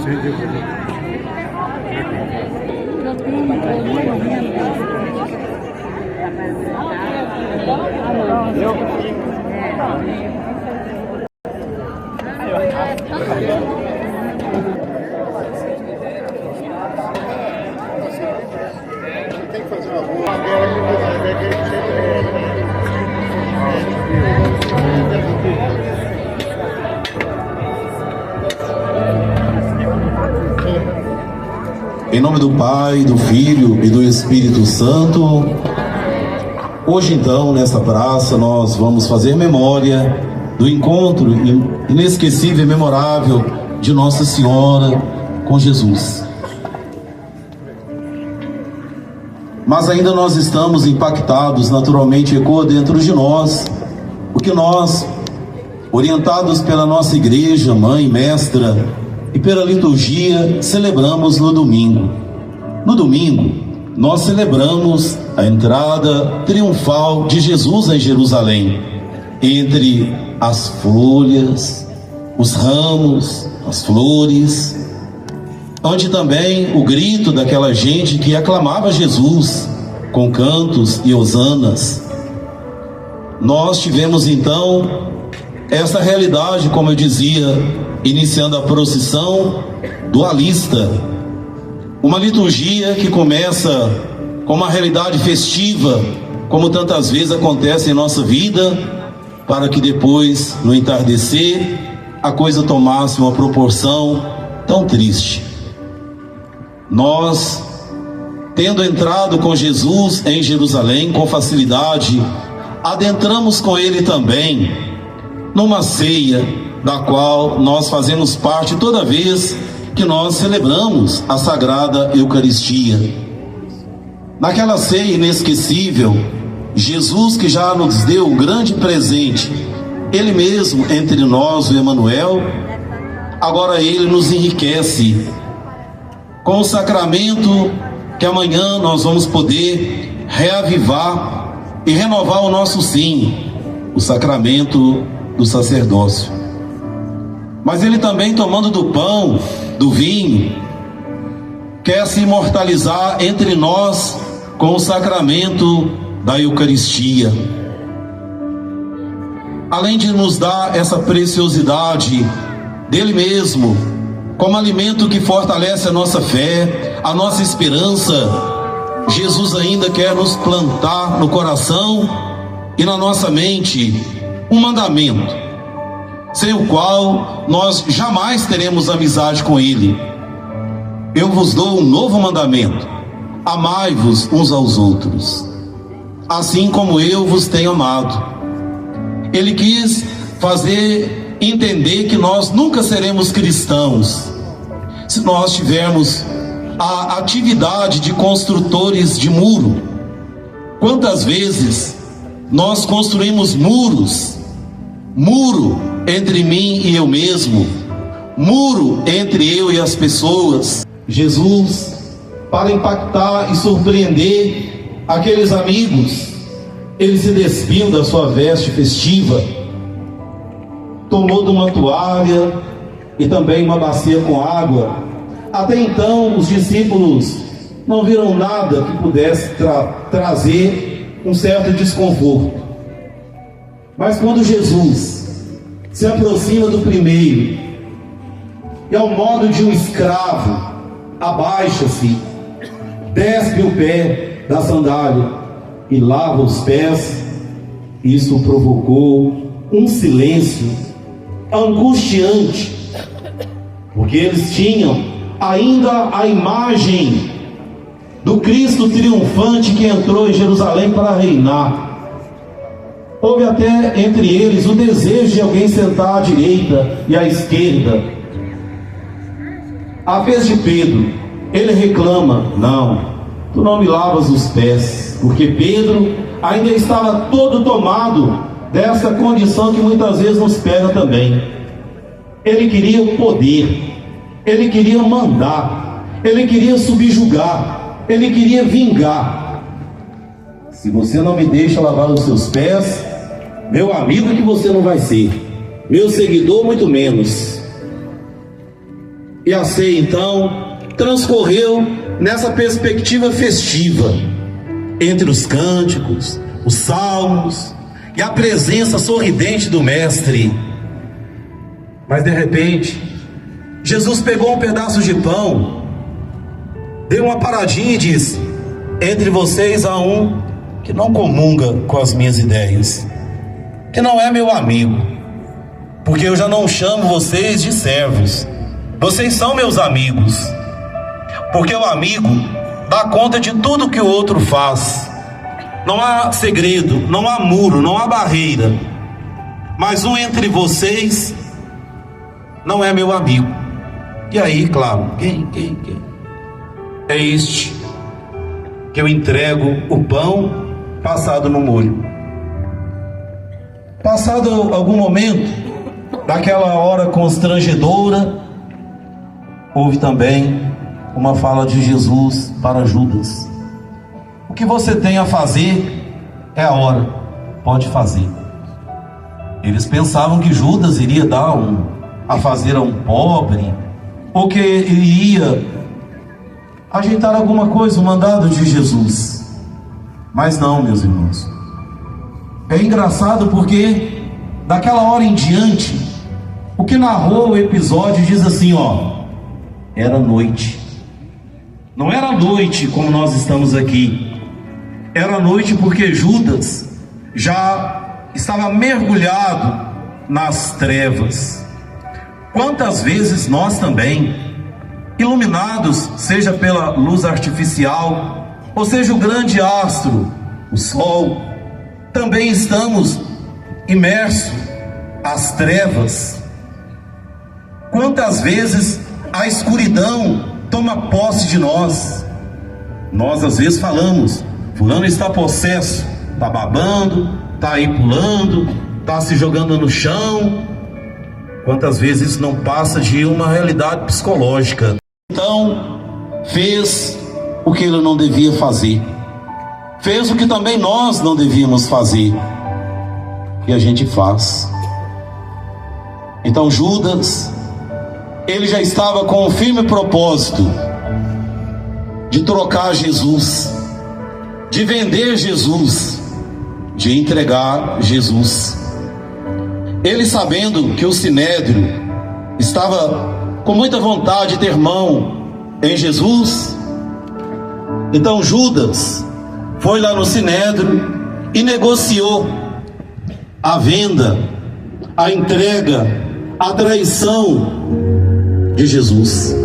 Tem que fazer uma boa. Em nome do Pai, do Filho e do Espírito Santo, hoje então, nessa praça, nós vamos fazer memória do encontro inesquecível e memorável de Nossa Senhora com Jesus. Mas ainda nós estamos impactados, naturalmente ecoa dentro de nós, porque nós, orientados pela nossa igreja, mãe, mestra, e pela liturgia, celebramos no domingo. No domingo, nós celebramos a entrada triunfal de Jesus em Jerusalém, entre as folhas, os ramos, as flores, onde também o grito daquela gente que aclamava Jesus com cantos e hosanas. Nós tivemos então essa realidade, como eu dizia, iniciando a procissão dualista, uma liturgia que começa com uma realidade festiva, como tantas vezes acontece em nossa vida, para que depois, no entardecer, a coisa tomasse uma proporção tão triste. Nós, tendo entrado com Jesus em Jerusalém com facilidade, adentramos com Ele também numa ceia da qual nós fazemos parte toda vez que nós celebramos a Sagrada Eucaristia. Naquela ceia inesquecível, Jesus, que já nos deu um grande presente, Ele mesmo entre nós, o Emmanuel, agora Ele nos enriquece com o sacramento que amanhã nós vamos poder reavivar e renovar o nosso sim, o sacramento do sacerdócio. Mas Ele também, tomando do pão, do vinho, quer se imortalizar entre nós com o sacramento da Eucaristia. Além de nos dar essa preciosidade dele mesmo, como alimento que fortalece a nossa fé, a nossa esperança, Jesus ainda quer nos plantar no coração e na nossa mente um mandamento, sem o qual nós jamais teremos amizade com Ele. Eu vos dou um novo mandamento: amai-vos uns aos outros, assim como eu vos tenho amado. Ele quis fazer entender que nós nunca seremos cristãos se nós tivermos a atividade de construtores de muro. Quantas vezes nós construímos muros, muro entre mim e eu mesmo, muro entre eu e as pessoas. Jesus, para impactar e surpreender aqueles amigos, Ele se despiu da sua veste festiva, tomou de uma toalha e também uma bacia com água. Até então os discípulos não viram nada que pudesse trazer um certo desconforto. Mas quando Jesus se aproxima do primeiro e, ao modo de um escravo, abaixa-se, despe o pé da sandália e lava os pés, isso provocou um silêncio angustiante, porque eles tinham ainda a imagem do Cristo triunfante que entrou em Jerusalém para reinar. Houve até entre eles o desejo de alguém sentar à direita e à esquerda. A vez de Pedro, ele reclama: não, tu não me lavas os pés, porque Pedro ainda estava todo tomado dessa condição que muitas vezes nos pega também. Ele queria o poder, ele queria mandar, ele queria subjugar, ele queria vingar. Se você não me deixa lavar os seus pés, meu amigo que você não vai ser, meu seguidor muito menos. E a ceia, então, transcorreu nessa perspectiva festiva, entre os cânticos, os salmos e a presença sorridente do Mestre. Mas de repente, Jesus pegou um pedaço de pão, deu uma paradinha e disse: entre vocês há um que não comunga com as minhas ideias, que não é meu amigo, porque eu já não chamo vocês de servos, vocês são meus amigos, porque o amigo dá conta de tudo que o outro faz. Não há segredo, não há muro, não há barreira, mas um entre vocês não é meu amigo. E aí, claro, quem? É este que eu entrego o pão passado no molho. Passado algum momento daquela hora constrangedora, houve também uma fala de Jesus para Judas: o que você tem a fazer é a hora, pode fazer. Eles pensavam que Judas iria dar a fazer a um pobre, ou que ele ia ajeitar alguma coisa, um mandado de Jesus. Mas não, meus irmãos. É engraçado porque daquela hora em diante, o que narrou o episódio diz assim, era noite. Não era noite como nós estamos aqui. Era noite porque Judas já estava mergulhado nas trevas. Quantas vezes nós também, iluminados, seja pela luz artificial, ou seja o grande astro, o sol, também estamos imersos às trevas. Quantas vezes a escuridão toma posse de nós. Nós às vezes falamos: fulano está possesso, está babando, está aí pulando, está se jogando no chão. Quantas vezes isso não passa de uma realidade psicológica? Então, fez o que ele não devia fazer. Fez o que também nós não devíamos fazer. E a gente faz. Então Judas, ele já estava com o firme propósito de trocar Jesus, de vender Jesus, de entregar Jesus. Ele, sabendo que o Sinédrio estava com muita vontade de ter mão em Jesus, então Judas foi lá no Sinédrio e negociou a venda, a entrega, a traição de Jesus.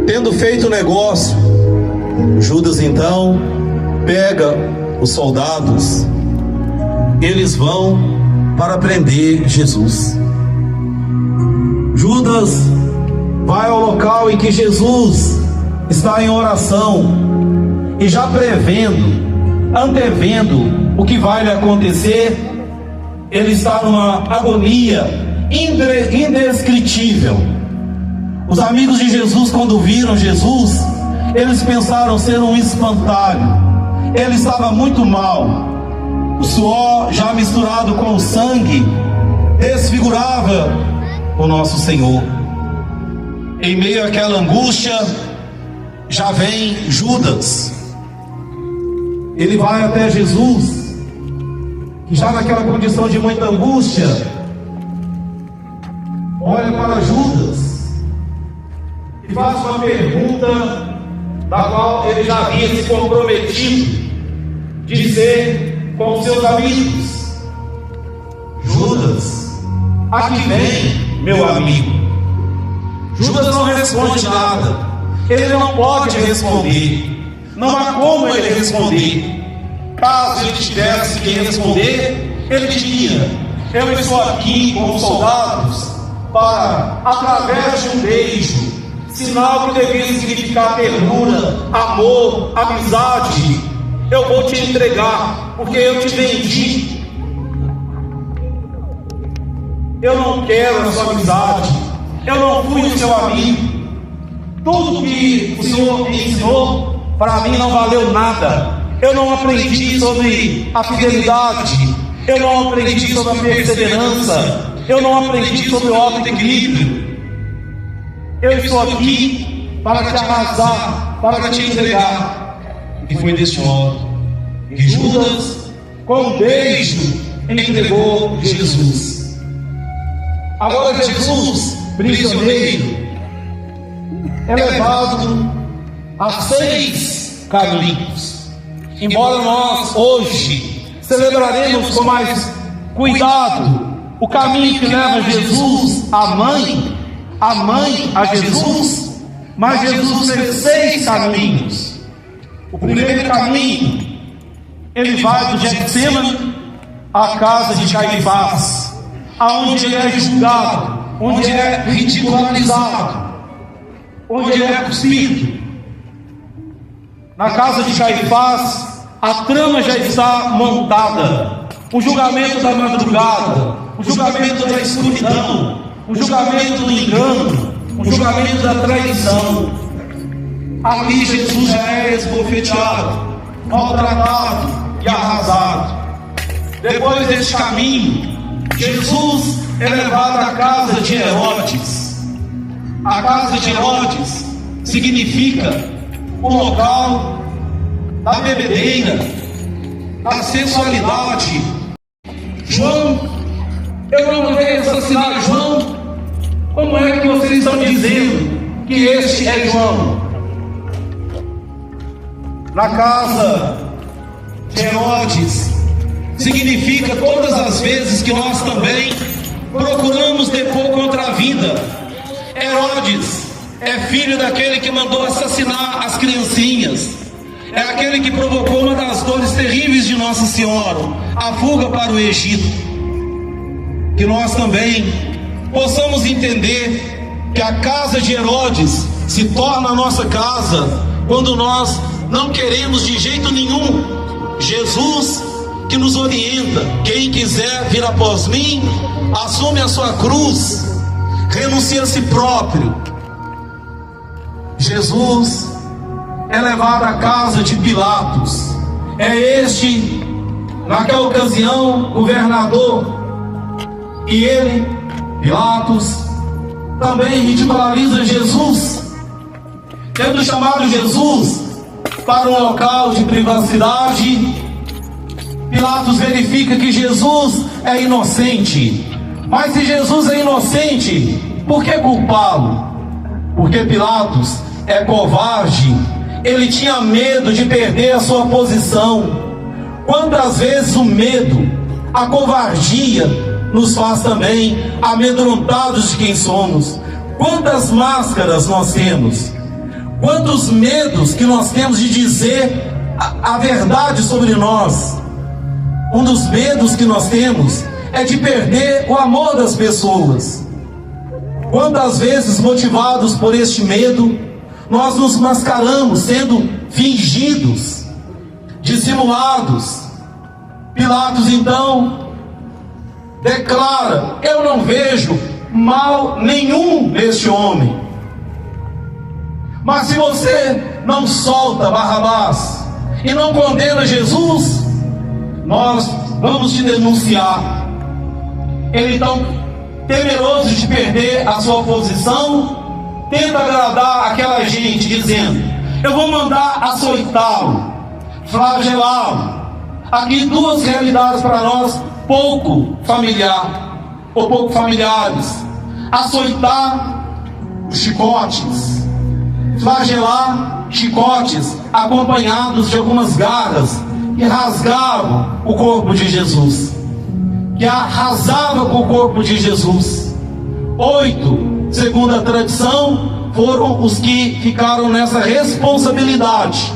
Tendo feito o negócio, Judas então pega os soldados, eles vão para prender Jesus. Judas vai ao local em que Jesus está em oração e já antevendo o que vai lhe acontecer. Ele está numa agonia indescritível. Os amigos de Jesus, quando viram Jesus, eles pensaram ser um espantalho. Ele estava muito mal. O suor, já misturado com o sangue, desfigurava o nosso Senhor. Em meio àquela angústia, já vem Judas. Ele vai até Jesus, que já naquela condição de muita angústia, olha para Judas e faz uma pergunta da qual ele já havia se comprometido de ser com seus amigos: Judas, aqui vem meu amigo. Judas não responde nada. Ele não pode responder. Não há como ele responder. Caso ele tivesse que responder, ele diria: eu estou aqui com os soldados para, através de um beijo, sinal que deveria significar ternura, amor, amizade, eu vou te entregar, porque eu te vendi. Eu não quero a sua amizade. Eu não fui o seu amigo. Tudo que o Senhor me ensinou, para mim não valeu nada. Eu não aprendi sobre a fidelidade. Eu não aprendi sobre a perseverança. Eu não aprendi sobre o autoequilíbrio. eu estou aqui para te arrasar, para te entregar. E foi deste modo que Judas, com um beijo, entregou Jesus. Agora Jesus, prisioneiro, é levado a 6 caminhos. Embora nós hoje celebraremos com mais cuidado o caminho que leva Jesus à mãe, a Jesus, mas Jesus fez 6 caminhos. O primeiro caminho, ele vai do Getsêmani à casa de Caifás, aonde ele é julgado, onde ele é ridicularizado, onde ele é cuspido. Na casa de Caifás, a trama já está montada. O julgamento da madrugada, o julgamento da escuridão, o julgamento do engano, o julgamento da traição. Ali Jesus já é esbofeteado, maltratado e arrasado. Depois deste caminho, Jesus é levado à casa de Herodes. A casa de Herodes significa o local da bebedeira, da sensualidade. João, eu não mandei assassinar João. Como é que vocês estão dizendo que este é João? Na casa de Herodes significa todas as vezes que nós também procuramos depor contra a vida. Herodes é filho daquele que mandou assassinar as criancinhas. É aquele que provocou uma das dores terríveis de Nossa Senhora, a fuga para o Egito. Que nós também possamos entender que a casa de Herodes se torna a nossa casa quando nós não queremos de jeito nenhum Jesus, que nos orienta: quem quiser vir após mim, assume a sua cruz, renuncia a si próprio. Jesus é levado à casa de Pilatos. É este, naquela ocasião, governador. E ele, Pilatos, também ridiculariza Jesus, tendo chamado Jesus para um local de privacidade. Pilatos verifica que Jesus é inocente. Mas se Jesus é inocente, por que culpá-lo? Porque Pilatos é covarde. Ele tinha medo de perder a sua posição. Quantas vezes o medo, a covardia nos faz também amedrontados de quem somos? Quantas máscaras nós temos? Quantos medos que nós temos de dizer a verdade sobre nós? Um dos medos que nós temos é de perder o amor das pessoas. Quantas vezes, motivados por este medo, nós nos mascaramos, sendo fingidos, dissimulados. Pilatos então declara: eu não vejo mal nenhum neste homem. Mas se você não solta Barrabás e não condena Jesus, nós vamos te denunciar. Ele então, temeroso de perder a sua posição, tenta agradar aquela gente, dizendo: eu vou mandar açoitá-lo, flagelá-lo. Aqui 2 realidades para nós pouco familiares: açoitar, os chicotes; flagelar, chicotes acompanhados de algumas garras que rasgavam o corpo de Jesus, que arrasavam com o corpo de Jesus. 8, segundo a tradição, foram os que ficaram nessa responsabilidade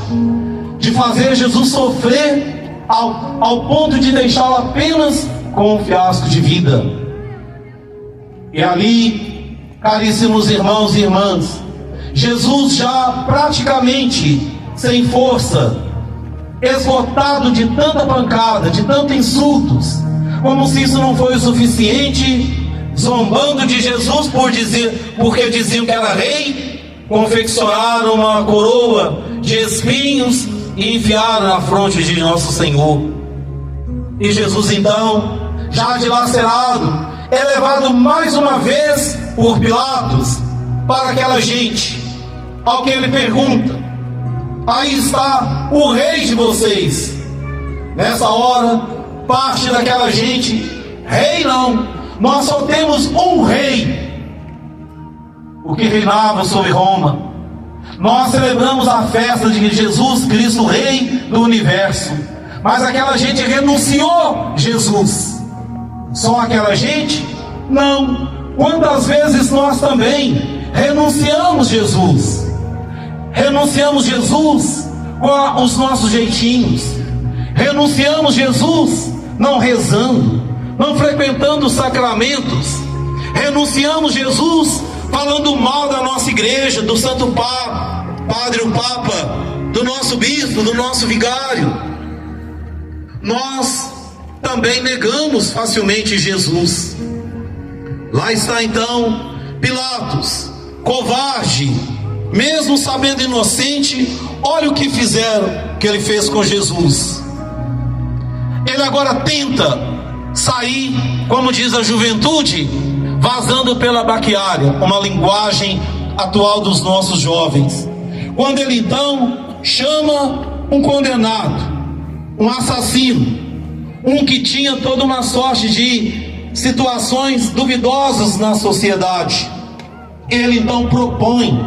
de fazer Jesus sofrer ao ponto de deixá-lo apenas com um fiasco de vida. E ali, caríssimos irmãos e irmãs, Jesus já praticamente sem força, esgotado de tanta pancada, de tantos insultos, como se isso não foi o suficiente, zombando de Jesus porque diziam que era rei, confeccionaram uma coroa de espinhos e enfiaram na fronte de nosso Senhor. E Jesus então, já dilacerado, é levado mais uma vez por Pilatos para aquela gente, ao que ele pergunta: aí está o rei de vocês. Nessa hora, parte daquela gente: rei não, nós só temos um rei, o que reinava sobre Roma. Nós celebramos a festa de Jesus Cristo, Rei do Universo, mas aquela gente renunciou Jesus. Só aquela gente? Não. Quantas vezes nós também renunciamos Jesus? Renunciamos Jesus com os nossos jeitinhos. Renunciamos Jesus não rezando, não frequentando os sacramentos. Renunciamos Jesus falando mal da nossa igreja, do Santo Padre, o Papa, do nosso bispo, do nosso vigário. Nós também negamos facilmente Jesus. Lá está então Pilatos, covarde, mesmo sabendo inocente. Olha o que que ele fez com Jesus. Ele agora tenta sair, como diz a juventude, vazando pela baquiária, uma linguagem atual dos nossos jovens. Quando ele então chama um condenado, um assassino, um que tinha toda uma sorte de situações duvidosas na sociedade, ele então propõe: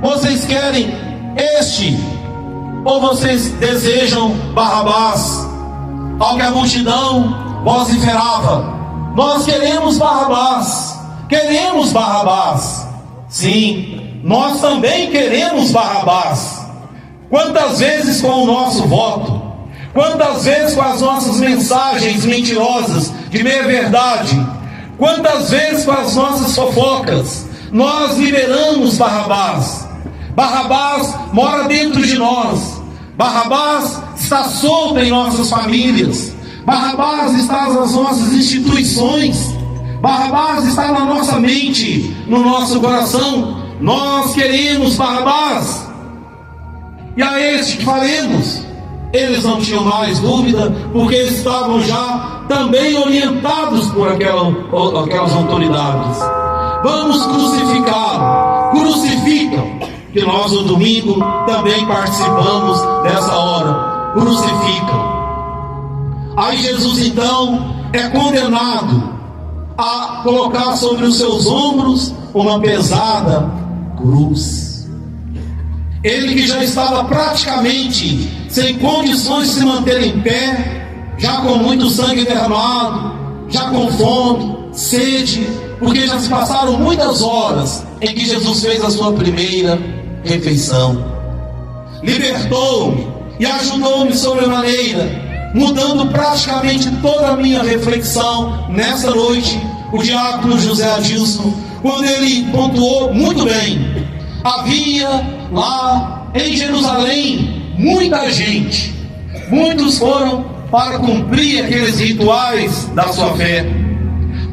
vocês querem este ou vocês desejam Barrabás? Ao que a multidão vociferava: nós queremos Barrabás, queremos Barrabás. Sim, nós também queremos Barrabás. Quantas vezes com o nosso voto, quantas vezes com as nossas mensagens mentirosas de meia-verdade, quantas vezes com as nossas fofocas, nós liberamos Barrabás. Barrabás mora dentro de nós. Barrabás está solto em nossas famílias. Barrabás está nas nossas instituições. Barrabás está na nossa mente, no nosso coração. Nós queremos Barrabás. E a este que faremos? Eles não tinham mais dúvida, porque eles estavam já também orientados por aquelas autoridades. Vamos crucificá-lo. Crucificam. Que nós no domingo também participamos dessa hora. Crucificam. Aí Jesus então é condenado a colocar sobre os seus ombros uma pesada cruz. Ele que já estava praticamente sem condições de se manter em pé, já com muito sangue derramado, já com fome, sede, porque já se passaram muitas horas em que Jesus fez a sua primeira refeição. Libertou-me e ajudou-me sobremaneira, mudando praticamente toda a minha reflexão nessa noite, o diácono José Adilson, quando ele pontuou muito bem. Havia lá em Jerusalém muita gente, muitos foram para cumprir aqueles rituais da sua fé.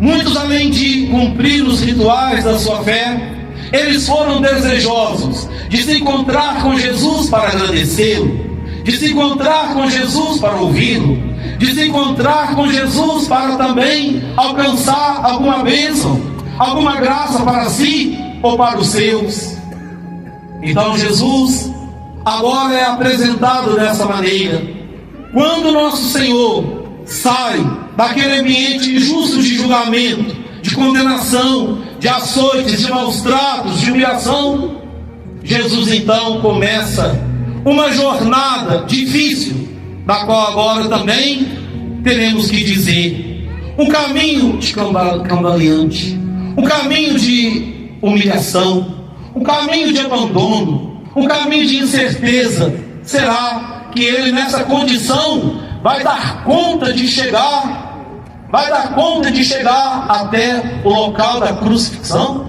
Muitos, além de cumprir os rituais da sua fé, eles foram desejosos de se encontrar com Jesus para agradecê-lo, de se encontrar com Jesus para ouvi-lo, de se encontrar com Jesus para também alcançar alguma bênção, alguma graça para si ou para os seus. Então Jesus agora é apresentado dessa maneira. Quando nosso Senhor sai daquele ambiente injusto de julgamento, de condenação, de açoites, de maus tratos, de humilhação, Jesus então começa uma jornada difícil, da qual agora também teremos que dizer: um caminho de cambaleante, um caminho de humilhação, um caminho de abandono, um caminho de incerteza. Será que ele nessa condição vai dar conta de chegar? Vai dar conta de chegar até o local da crucifixão?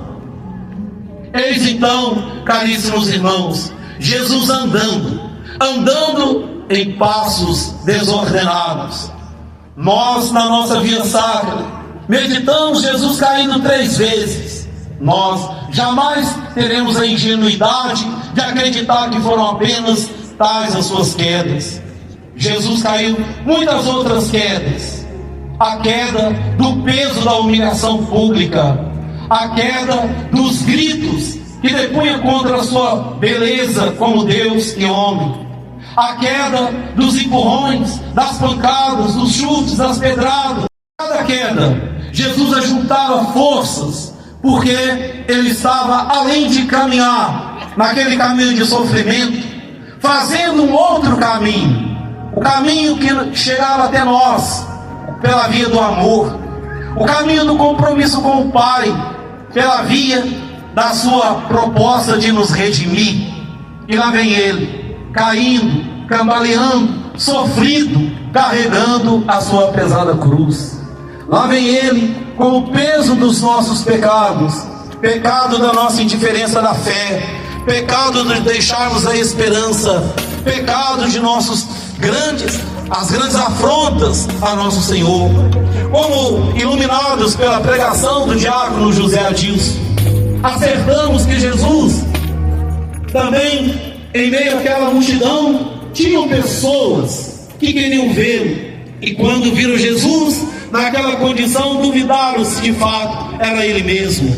Eis então, caríssimos irmãos, Jesus andando em passos desordenados. Nós, na nossa via sacra, meditamos Jesus caindo 3 vezes. Nós jamais teremos a ingenuidade de acreditar que foram apenas tais as suas quedas. Jesus caiu muitas outras quedas. A queda do peso da humilhação pública, a queda dos gritos que depunha contra a sua beleza como Deus e homem. A queda dos empurrões, das pancadas, dos chutes, das pedradas. Cada queda, Jesus ajuntava forças, porque ele estava, além de caminhar naquele caminho de sofrimento, fazendo um outro caminho, o caminho que chegava até nós, pela via do amor, o caminho do compromisso com o Pai, pela via da sua proposta de nos redimir. E lá vem ele, caindo, cambaleando, sofrido, carregando a sua pesada cruz. Lá vem ele com o peso dos nossos pecados, pecado da nossa indiferença da fé, pecado de deixarmos a esperança, pecado de as grandes afrontas a nosso Senhor. Como iluminados pela pregação do diácono José Adilson, acertamos que Jesus também, em meio àquela multidão, tinham pessoas que queriam vê-lo, e quando viram Jesus naquela condição, duvidaram se de fato era ele mesmo.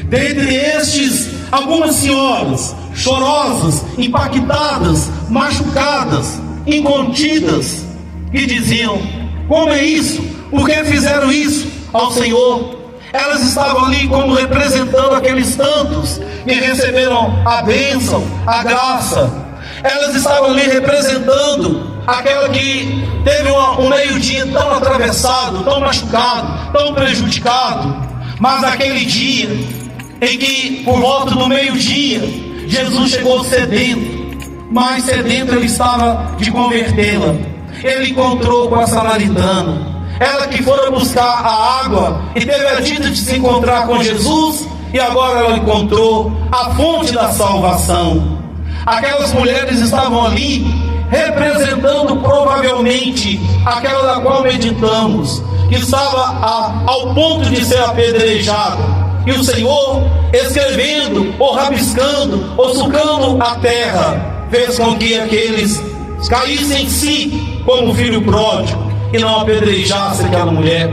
Dentre estes, algumas senhoras chorosas, impactadas, machucadas, incontidas, que diziam: como é isso? Por que fizeram isso ao Senhor? Elas estavam ali como representando aqueles tantos que receberam a bênção, a graça. Elas estavam ali representando aquela que teve um meio-dia tão atravessado, tão machucado, tão prejudicado. Mas naquele dia em que, por volta do meio-dia, Jesus chegou sedento, mais sedento ele estava de convertê-la. Ele encontrou com a samaritana, ela que fora buscar a água e teve a dita de se encontrar com Jesus, e agora ela encontrou a fonte da salvação. Aquelas mulheres estavam ali representando provavelmente aquela da qual meditamos, que estava ao ponto de ser apedrejada, e o Senhor, escrevendo, ou rabiscando, ou sucando a terra, fez com que aqueles caíssem em si como o filho pródigo e não apedrejasse aquela mulher.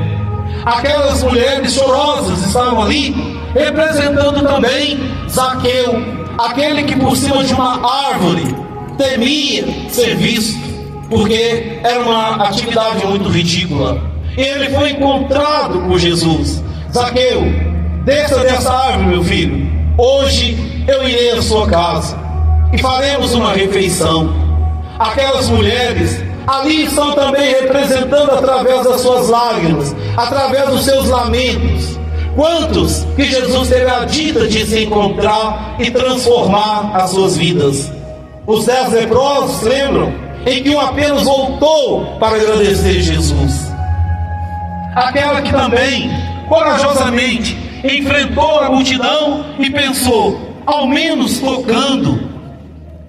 Aquelas mulheres chorosas estavam ali representando também Zaqueu, aquele que por cima de uma árvore temia ser visto, porque era uma atividade muito ridícula. Ele foi encontrado por Jesus. Zaqueu, desça dessa árvore, meu filho, hoje eu irei à sua casa e faremos uma refeição. Aquelas mulheres ali estão também representando através das suas lágrimas, através dos seus lamentos, quantos que Jesus teve a dita de se encontrar e transformar as suas vidas. Os 10 leprosos, lembram? Em que um apenas voltou para agradecer Jesus. Aquela que também corajosamente enfrentou a multidão e pensou: ao menos tocando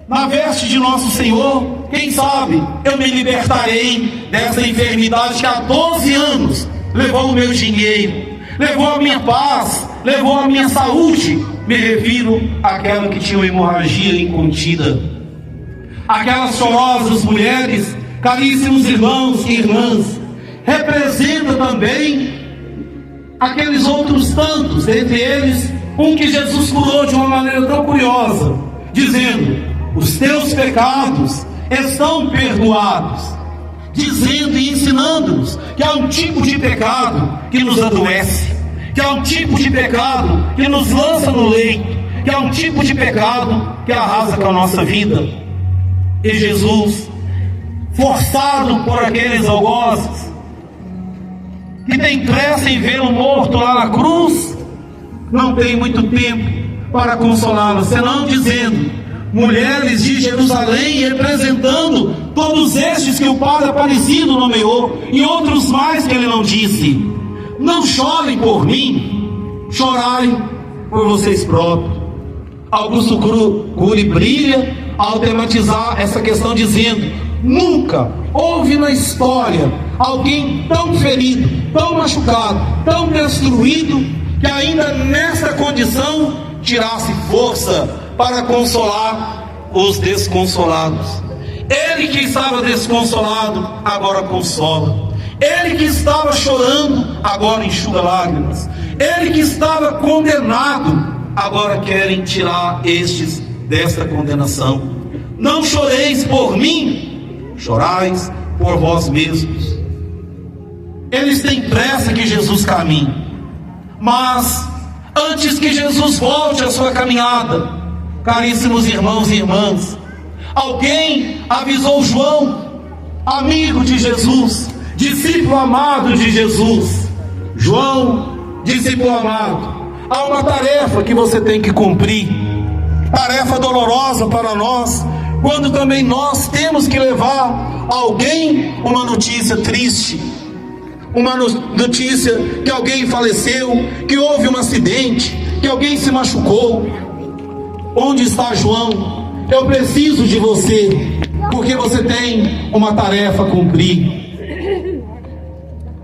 na veste de nosso Senhor, quem sabe eu me libertarei dessa enfermidade que há 12 anos levou o meu dinheiro, levou a minha paz, levou a minha saúde. Me refiro àquela que tinha uma hemorragia incontida. Aquelas chorosas mulheres, caríssimos irmãos e irmãs, representa também aqueles outros tantos, dentre eles um que Jesus curou de uma maneira tão curiosa, dizendo: os teus pecados estão perdoados, dizendo e ensinando-nos que há um tipo de pecado que nos adoece, que há um tipo de pecado que nos lança no leito, que há um tipo de pecado que arrasa com a nossa vida. E Jesus, forçado por aqueles algozes que tem pressa em vê-lo morto lá na cruz, não tem muito tempo para consolá-lo, senão dizendo: mulheres de Jerusalém, representando todos estes que o Padre Aparecido nomeou, e outros mais que ele não disse: não chorem por mim, chorarem por vocês próprios. Augusto Cury brilha ao tematizar essa questão, dizendo: nunca houve na história alguém tão ferido, tão machucado, tão destruído, que ainda nessa condição tirasse força para consolar os desconsolados. Ele que estava desconsolado, agora consola. Ele que estava chorando, agora enxuga lágrimas. Ele que estava condenado, agora querem tirar estes desta condenação. Não choreis por mim, chorais por vós mesmos. Eles têm pressa que Jesus caminhe, mas antes que Jesus volte a sua caminhada, caríssimos irmãos e irmãs, alguém avisou João, amigo de Jesus, discípulo amado de Jesus. João, discípulo amado, há uma tarefa que você tem que cumprir, tarefa dolorosa para nós, quando também nós temos que levar a alguém uma notícia triste, uma notícia que alguém faleceu, que houve um acidente, que alguém se machucou. Onde está João? Eu preciso de você, porque você tem uma tarefa a cumprir.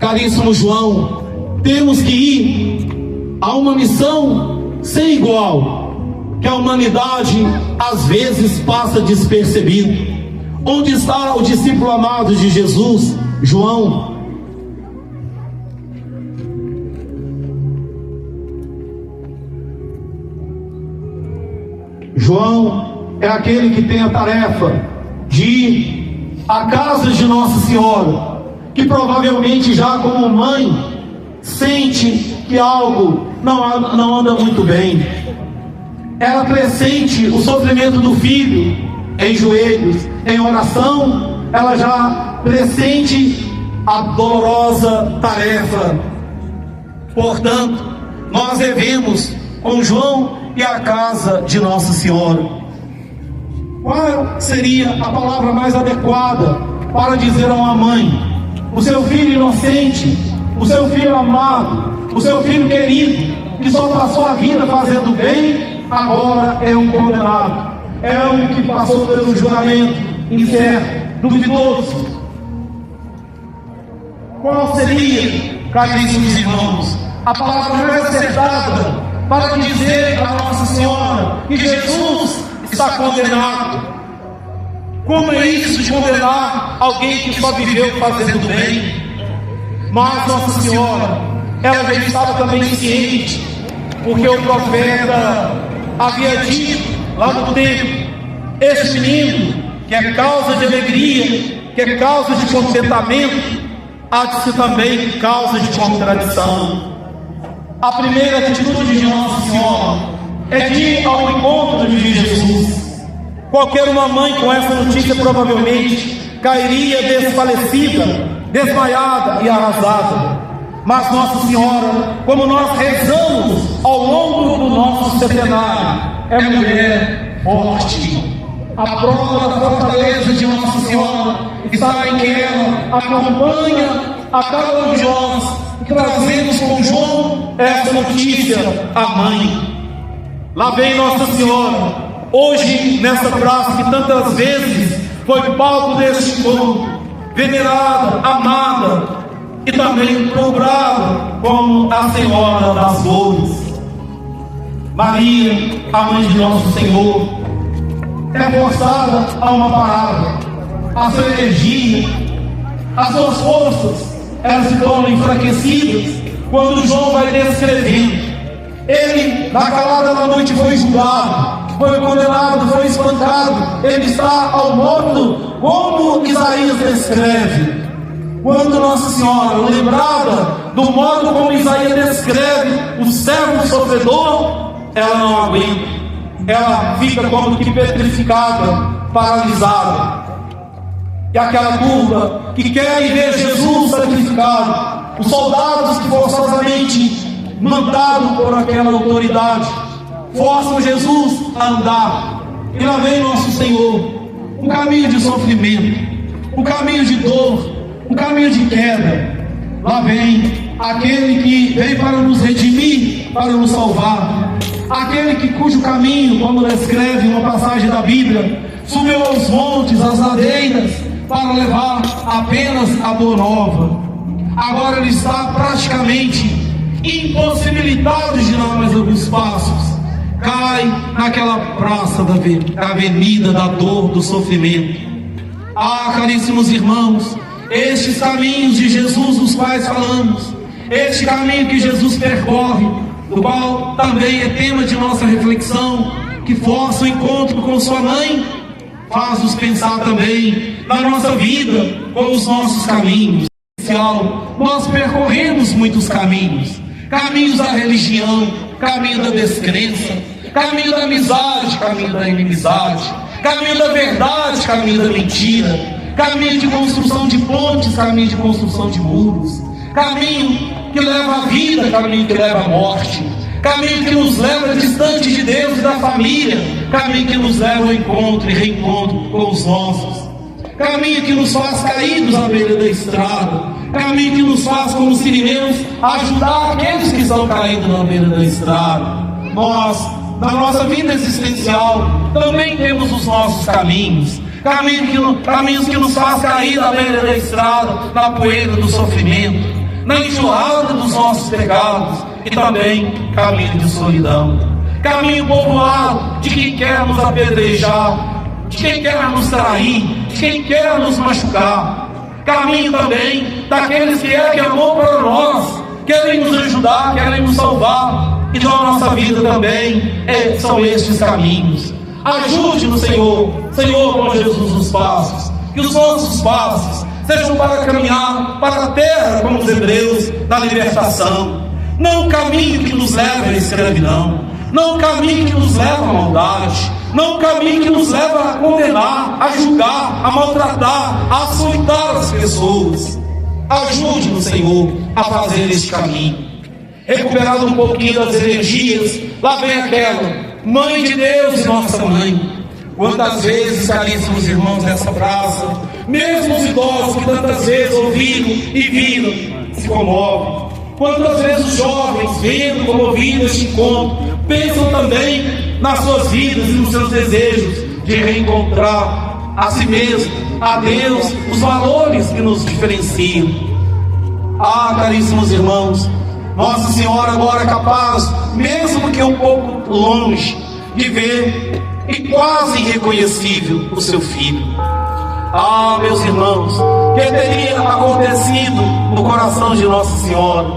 Caríssimo João, temos que ir a uma missão sem igual, que a humanidade às vezes passa despercebido. Onde está o discípulo amado de Jesus, João? João é aquele que tem a tarefa de ir à casa de Nossa Senhora, que provavelmente já como mãe sente que algo não anda muito bem. Ela pressente o sofrimento do filho em joelhos, em oração. Ela já pressente a dolorosa tarefa. Portanto, nós devemos com João e a casa de Nossa Senhora. Qual seria a palavra mais adequada para dizer a uma mãe: o seu filho inocente, o seu filho amado, o seu filho querido, que só passou a vida fazendo bem, agora é um condenado, é um que passou pelo julgamento incerto, duvidoso? Qual seria, caríssimos irmãos, a palavra mais acertada para dizer a Nossa Senhora que Jesus está condenado? Como é isso de condenar alguém que só viveu fazendo bem? Mas Nossa Senhora, ela já estava também ciente, porque o profeta havia dito lá no templo: este menino, que é causa de alegria, que é causa de contentamento, há de ser também causa de contradição. A primeira atitude de Nossa Senhora é de ir ao encontro de Jesus. Qualquer uma mãe com essa notícia provavelmente cairia desfalecida, desmaiada e arrasada. Mas Nossa Senhora, como nós rezamos ao longo do nosso centenário, é mulher forte. A prova da fortaleza de Nossa Senhora está em que ela acompanha a cada um de nós, e trazemos com João essa notícia à mãe. Lá vem Nossa Senhora, hoje nessa praça que tantas vezes foi palco deste encontro, venerada, amada e também procurada como a Senhora das Dores. Maria, a mãe de nosso Senhor, é forçada a uma parada. A sua energia, as suas forças, elas se tornam enfraquecidas quando João vai descrevendo. Ele, na calada da noite, foi julgado, foi condenado, foi espancado. Ele está ao modo como Isaías descreve. Quando Nossa Senhora, lembrada do modo como Isaías descreve o servo sofredor, ela não aguenta. Ela fica como que petrificada, paralisada. E aquela turba que querem ver Jesus sacrificado, os soldados que forçosamente, mandados por aquela autoridade, forçam Jesus a andar. E lá vem nosso Senhor, um caminho de sofrimento, um caminho de dor, um caminho de queda. Lá vem aquele que veio para nos redimir, para nos salvar, aquele cujo caminho, como descreve uma passagem da Bíblia, subiu aos montes, às ladeiras, para levar apenas a boa nova. Agora ele está praticamente impossibilitado de dar mais alguns passos. Cai naquela praça da avenida da dor, do sofrimento. Ah, caríssimos irmãos, estes caminhos de Jesus dos quais falamos, este caminho que Jesus percorre, do qual também é tema de nossa reflexão, que força o encontro com sua mãe, faz-nos pensar também na nossa vida, com os nossos caminhos. Nós percorremos muitos caminhos, caminhos da religião, caminho da descrença, caminho da amizade, caminho da inimizade, caminho da verdade, caminho da mentira, caminho de construção de pontes, caminho de construção de muros, caminho que leva à vida, caminho que leva à morte, caminho que nos leva distante de Deus e da família, caminho que nos leva ao encontro e reencontro com os nossos, caminho que nos faz caídos à beira da estrada, caminho que nos faz, como sirineus, ajudar aqueles que estão caídos na beira da estrada. Nós, na nossa vida existencial, também temos os nossos caminhos, caminhos que nos faz cair na beira da estrada, na poeira do sofrimento, na enjoada dos nossos pecados, e também caminho de solidão, caminho povoado de quem quer nos apedrejar, de quem quer nos trair, de quem quer nos machucar, caminho também daqueles que erguem amor para nós, querem nos ajudar, querem nos salvar. Então a nossa vida também são estes caminhos. Ajude-nos, Senhor, com Jesus os passos, que os nossos passos sejam para caminhar para a terra como os hebreus da libertação, não o caminho que nos leva à escravidão, não o caminho que nos leva à maldade, não o caminho que nos leva a condenar, a julgar, a maltratar, a açoitar as pessoas. Ajude-nos, Senhor, a fazer este caminho. Recuperado um pouquinho das energias, lá vem aquela Mãe de Deus e nossa mãe. Quantas vezes, caríssimos irmãos dessa praça, mesmo os idosos que tantas vezes ouviram e viram, se comovem. Quantas vezes os jovens, vendo, comovidos este encontro, pensam também nas suas vidas e nos seus desejos de reencontrar a si mesmo, a Deus, os valores que nos diferenciam. Ah, caríssimos irmãos, Nossa Senhora agora é capaz, mesmo que um pouco longe, de ver e quase irreconhecível o seu filho. Ah, meus irmãos, que teria acontecido no coração de Nossa Senhora?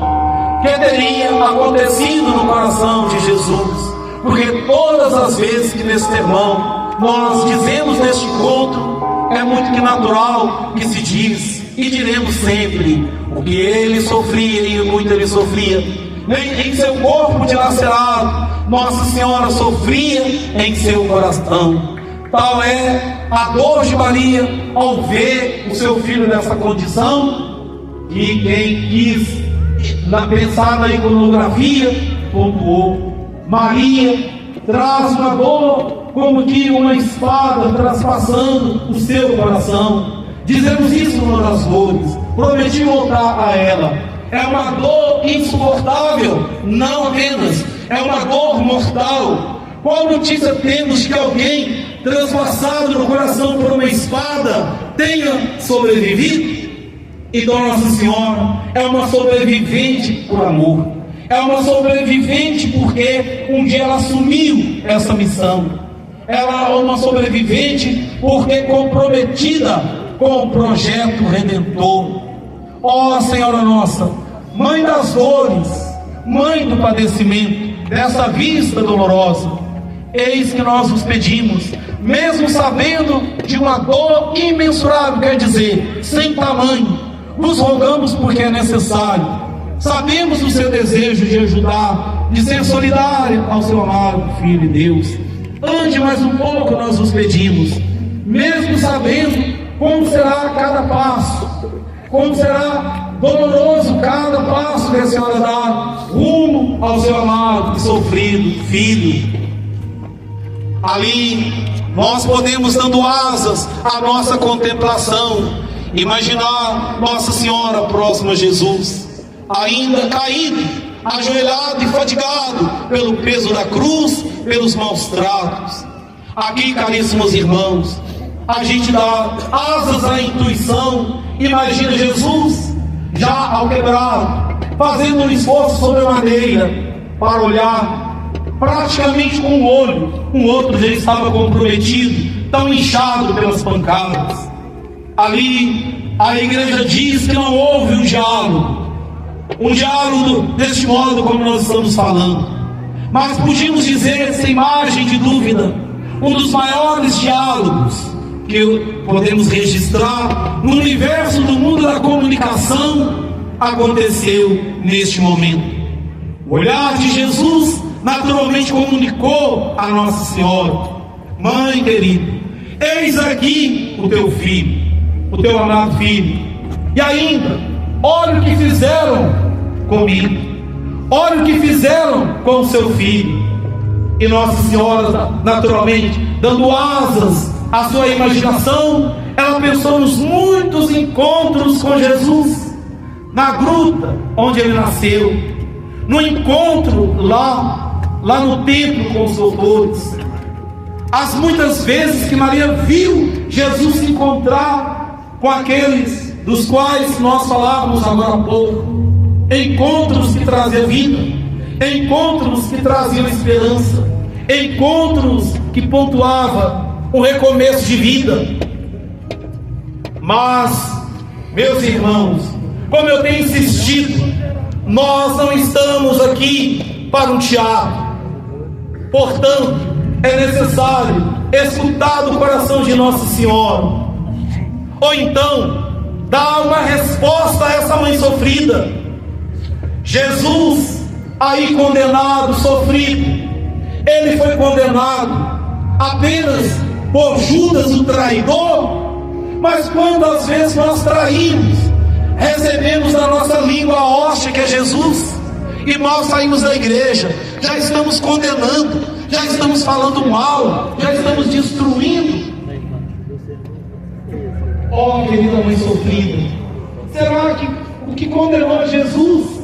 Que teria acontecido no coração de Jesus? Porque todas as vezes que nesse sermão nós dizemos neste encontro, é muito que natural que se diz, e diremos sempre, o que ele sofria e muito ele sofria. Em seu corpo dilacerado, Nossa Senhora sofria em seu coração. Tal é a dor de Maria ao ver o seu filho nessa condição, que quem quis pensar na iconografia pontuou: Maria traz uma dor como que uma espada traspassando o seu coração. Dizemos isso numa das dores. Prometi voltar a ela. É uma dor insuportável, não apenas, é uma dor mortal. Qual notícia temos de que alguém transpassado no coração por uma espada tenha sobrevivido? Então Nossa Senhora é uma sobrevivente por amor, é uma sobrevivente porque um dia ela assumiu essa missão. Ela é uma sobrevivente porque comprometida com o projeto redentor. Ó Senhora Nossa, Mãe das dores, Mãe do padecimento, dessa vista dolorosa, eis que nós nos pedimos, mesmo sabendo de uma dor imensurável, quer dizer, sem tamanho, nos rogamos porque é necessário. Sabemos do seu desejo de ajudar, de ser solidária ao seu amado Filho e Deus. Ande mais um pouco, nós nos pedimos, mesmo sabendo como será cada passo, como será doloroso cada passo que a Senhora dá rumo ao seu amado e sofrido Filho. Ali nós podemos, dando asas à nossa contemplação, imaginar Nossa Senhora próxima a Jesus, ainda caído, ajoelhado e fatigado pelo peso da cruz, pelos maus tratos. Aqui, caríssimos irmãos, a gente dá asas à intuição. Imagina Jesus já ao quebrado, fazendo um esforço sobre a madeira para olhar praticamente com um olho, o outro já estava comprometido, tão inchado pelas pancadas. Ali a igreja diz que não houve um diálogo, um diálogo deste modo como nós estamos falando. Mas podíamos dizer, sem margem de dúvida, um dos maiores diálogos que podemos registrar no universo do mundo da comunicação aconteceu neste momento. O olhar de Jesus naturalmente comunicou a Nossa Senhora: mãe querida, eis aqui o teu filho, o teu amado filho. E ainda, olha o que fizeram comigo, olha o que fizeram com o seu filho. E Nossa Senhora, naturalmente, dando asas à sua imaginação, ela pensou nos muitos encontros com Jesus, na gruta onde ele nasceu, no encontro lá no templo com os doutores, as muitas vezes que Maria viu Jesus se encontrar com aqueles dos quais nós falávamos agora há pouco, encontros que traziam vida, encontros que traziam esperança, encontros que pontuavam um recomeço de vida. Mas, meus irmãos, como eu tenho insistido, nós não estamos aqui para um teatro. Portanto, é necessário escutar do coração de Nossa Senhora, ou então dar uma resposta a essa mãe sofrida. Jesus, aí condenado, sofrido, ele foi condenado apenas por Judas o traidor. Mas quantas vezes nós traímos, recebemos na nossa língua a hóstia que é Jesus, e mal saímos da igreja, já estamos condenando, já estamos falando mal, já estamos destruindo. Oh, querida mãe sofrida, será que o que condenou Jesus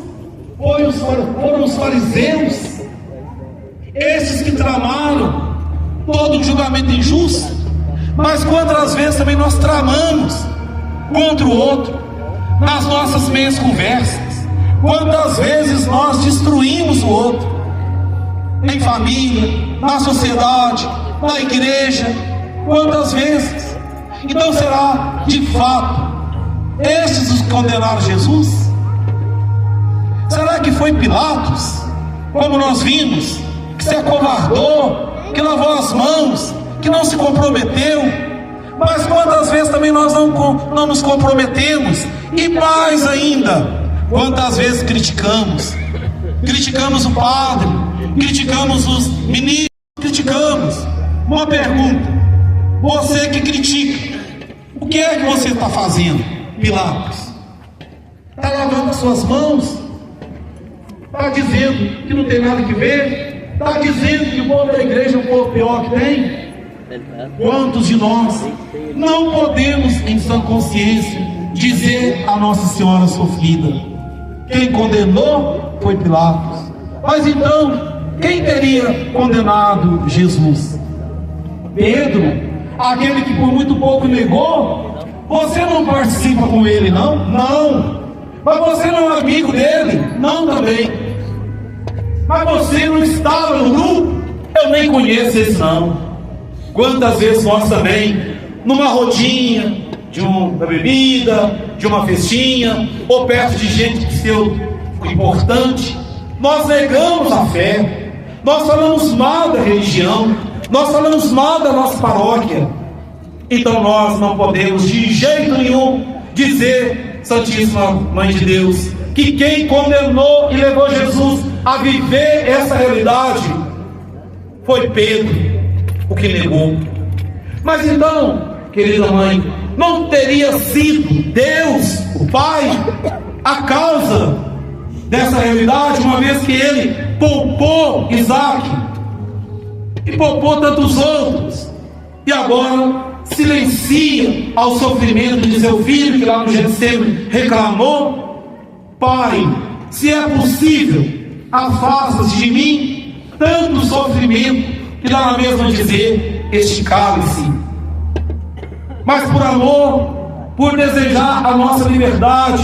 foram os fariseus, esses que tramaram todo o julgamento injusto? Mas quantas vezes também nós tramamos contra o outro nas nossas meias conversas? Quantas vezes nós destruímos o outro em família, na sociedade, na igreja? Quantas vezes? Então será de fato estes os que condenaram Jesus? Será que foi Pilatos, como nós vimos, que se acovardou, que lavou as mãos, que não se comprometeu? Mas quantas vezes também nós não nos comprometemos? E mais ainda, quantas vezes criticamos o padre, criticamos os ministros, criticamos. Uma pergunta: você que critica, o que é que você está fazendo, Pilatos? Está lavando as suas mãos? Está dizendo que não tem nada que ver? Está dizendo que o povo da igreja é o povo pior que tem? Quantos de nós não podemos, em sã consciência, dizer a Nossa Senhora sofrida? Quem condenou foi Pilatos. Mas então, quem teria condenado Jesus? Pedro, aquele que por muito pouco negou. Você não participa com ele, não? Não. Mas você não é amigo dele? Não também. Mas você não estava no grupo? Eu nem conheço esse não. Quantas vezes nós também, numa rodinha de uma bebida, de uma festinha, ou perto de gente que seu importante, nós negamos a fé, nós falamos mal da religião, nós falamos mal da nossa paróquia. Então nós não podemos de jeito nenhum dizer, Santíssima Mãe de Deus, que quem condenou e levou Jesus a viver essa realidade foi Pedro, o que negou. Mas então, querida mãe, não teria sido Deus, o Pai, a causa dessa realidade, uma vez que ele poupou Isaac e poupou tantos outros, e agora silencia ao sofrimento de seu filho, que lá no Getsemane reclamou: Pai, se é possível, afasta-se de mim tanto sofrimento, e dá na mesma dizer este cálice. Mas por amor, por desejar a nossa liberdade,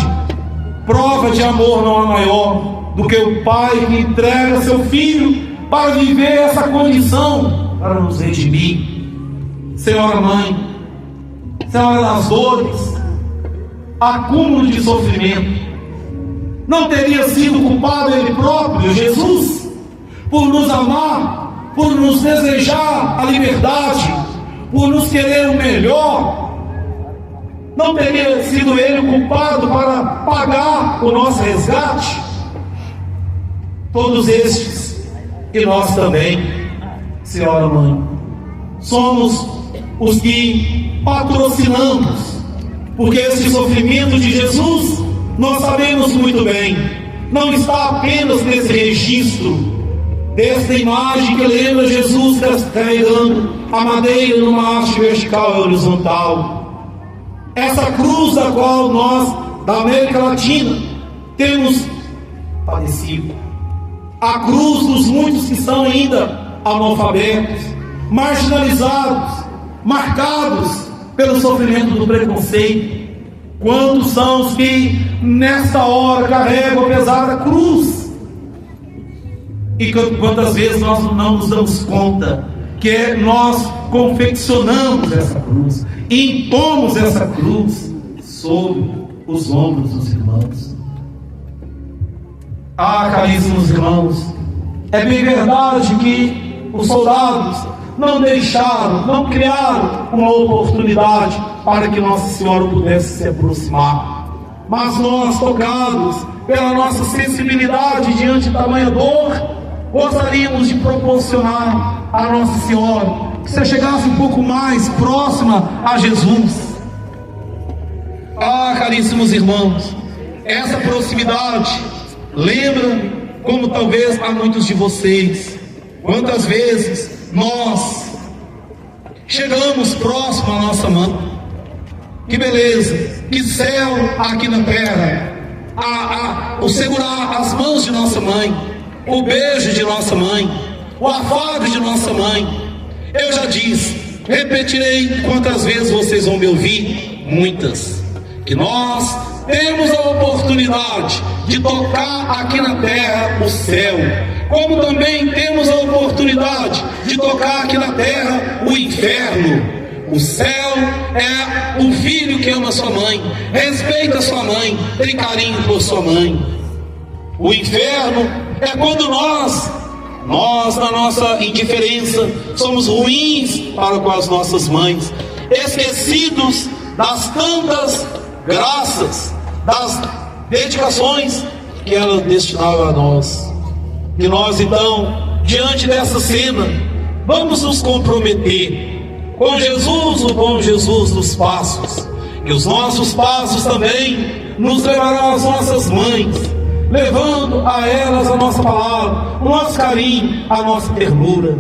prova de amor não há maior do que o pai que entrega seu filho para viver essa condição, para nos redimir. Senhora Mãe, Senhora das dores, acúmulo de sofrimento, Não teria sido culpado Ele próprio, Jesus, por nos amar, por nos desejar a liberdade, por nos querer o melhor? Não teria sido Ele o culpado para pagar o nosso resgate? Todos estes, e nós também, Senhora Mãe, somos os que patrocinamos, porque esse sofrimento de Jesus, nós sabemos muito bem, não está apenas nesse registro, desta imagem que lembra Jesus carregando a madeira numa haste vertical e horizontal. Essa cruz da qual nós, da América Latina, temos padecido. A cruz dos muitos que são ainda analfabetos, marginalizados, marcados pelo sofrimento do preconceito. Quantos são os que nesta hora carregam a pesada cruz? E quantas vezes nós não nos damos conta que nós confeccionamos essa cruz, impomos essa cruz sobre os ombros dos irmãos. Ah, caríssimos irmãos, é bem verdade que os soldados não deixaram, não criaram uma oportunidade para que Nossa Senhora pudesse se aproximar. Mas nós, tocados pela nossa sensibilidade diante de tamanha dor, gostaríamos de proporcionar a Nossa Senhora que você chegasse um pouco mais próxima a Jesus. Ah, caríssimos irmãos, essa proximidade lembra, como talvez a muitos de vocês, quantas vezes nós chegamos próximo à nossa mãe. Que beleza, que céu aqui na terra, o segurar as mãos de nossa mãe, o beijo de nossa mãe, o afago de nossa mãe. Eu já disse, repetirei quantas vezes vocês vão me ouvir, muitas, que nós temos a oportunidade de tocar aqui na terra o céu, como também temos a oportunidade de tocar aqui na terra o inferno. O céu é o filho que ama sua mãe, respeita sua mãe, tem carinho por sua mãe. O inferno é quando nós na nossa indiferença, somos ruins para com as nossas mães, esquecidos das tantas graças, das dedicações que ela destinava a nós. E nós então, diante dessa cena, vamos nos comprometer com Jesus, o bom Jesus dos passos, que os nossos passos também nos levarão às nossas mães, levando a elas a nossa palavra, o nosso carinho, a nossa ternura.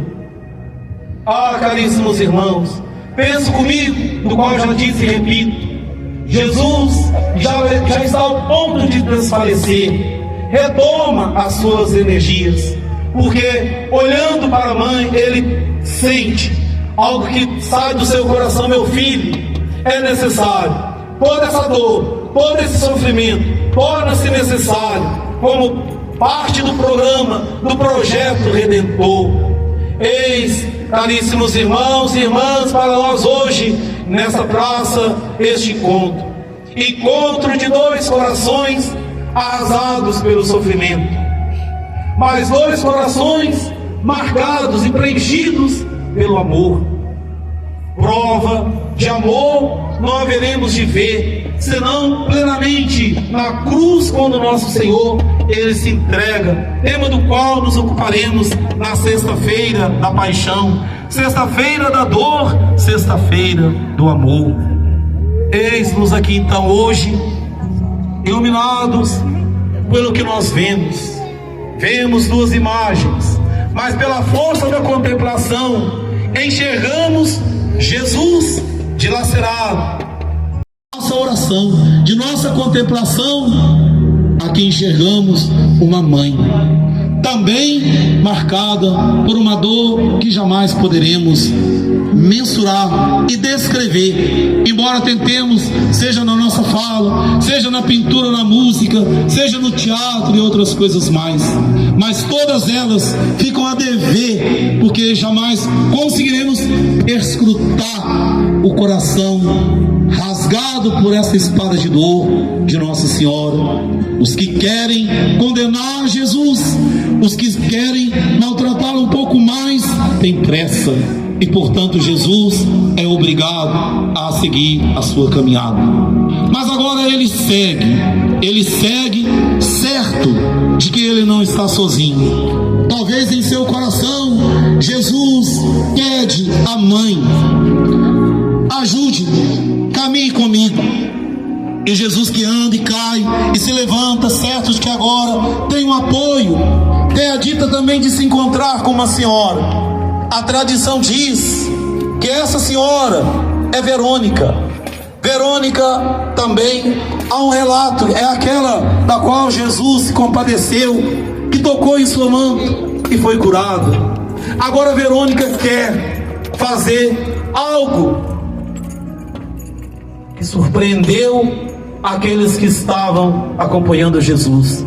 Ah, caríssimos irmãos, penso comigo, do qual já disse e repito, Jesus já está ao ponto de desfalecer. Retoma as suas energias, porque olhando para a mãe, ele sente algo que sai do seu coração. Meu filho, é necessário. Toda essa dor, todo esse sofrimento torna-se necessário como parte do programa, do projeto Redentor. Eis, caríssimos irmãos e irmãs, para nós hoje, nessa praça, este encontro de dois corações arrasados pelo sofrimento, mas dois corações marcados e preenchidos pelo amor. Prova de amor não haveremos de ver, senão plenamente na cruz, quando nosso Senhor, Ele se entrega, tema do qual nos ocuparemos na sexta-feira da paixão, sexta-feira da dor, sexta-feira do amor. Eis-nos aqui então hoje, iluminados pelo que nós vemos duas imagens, mas pela força da contemplação enxergamos Jesus dilacerado. Nossa oração, de nossa contemplação, aqui enxergamos uma mãe, também marcada por uma dor que jamais poderemos mensurar e descrever, embora tentemos, seja na nossa fala, seja na pintura, na música, seja no teatro e outras coisas mais, mas todas elas ficam a dever, porque jamais conseguiremos escrutar o coração rasgado por essa espada de dor de Nossa Senhora. Os que querem condenar Jesus, os que querem maltratá-lo um pouco mais, têm pressa, e portanto Jesus é obrigado a seguir a sua caminhada. Mas agora ele segue certo de que ele não está sozinho. Talvez em seu coração Jesus pede à mãe: ajude-me, caminhe comigo. E Jesus que anda e cai e se levanta, certo de que agora tem um apoio, tem a dita também de se encontrar com uma senhora. A tradição diz que essa senhora é Verônica. Verônica também há um relato, é aquela da qual Jesus se compadeceu, que tocou em sua mão e foi curada. Agora Verônica quer fazer algo que surpreendeu aqueles que estavam acompanhando Jesus.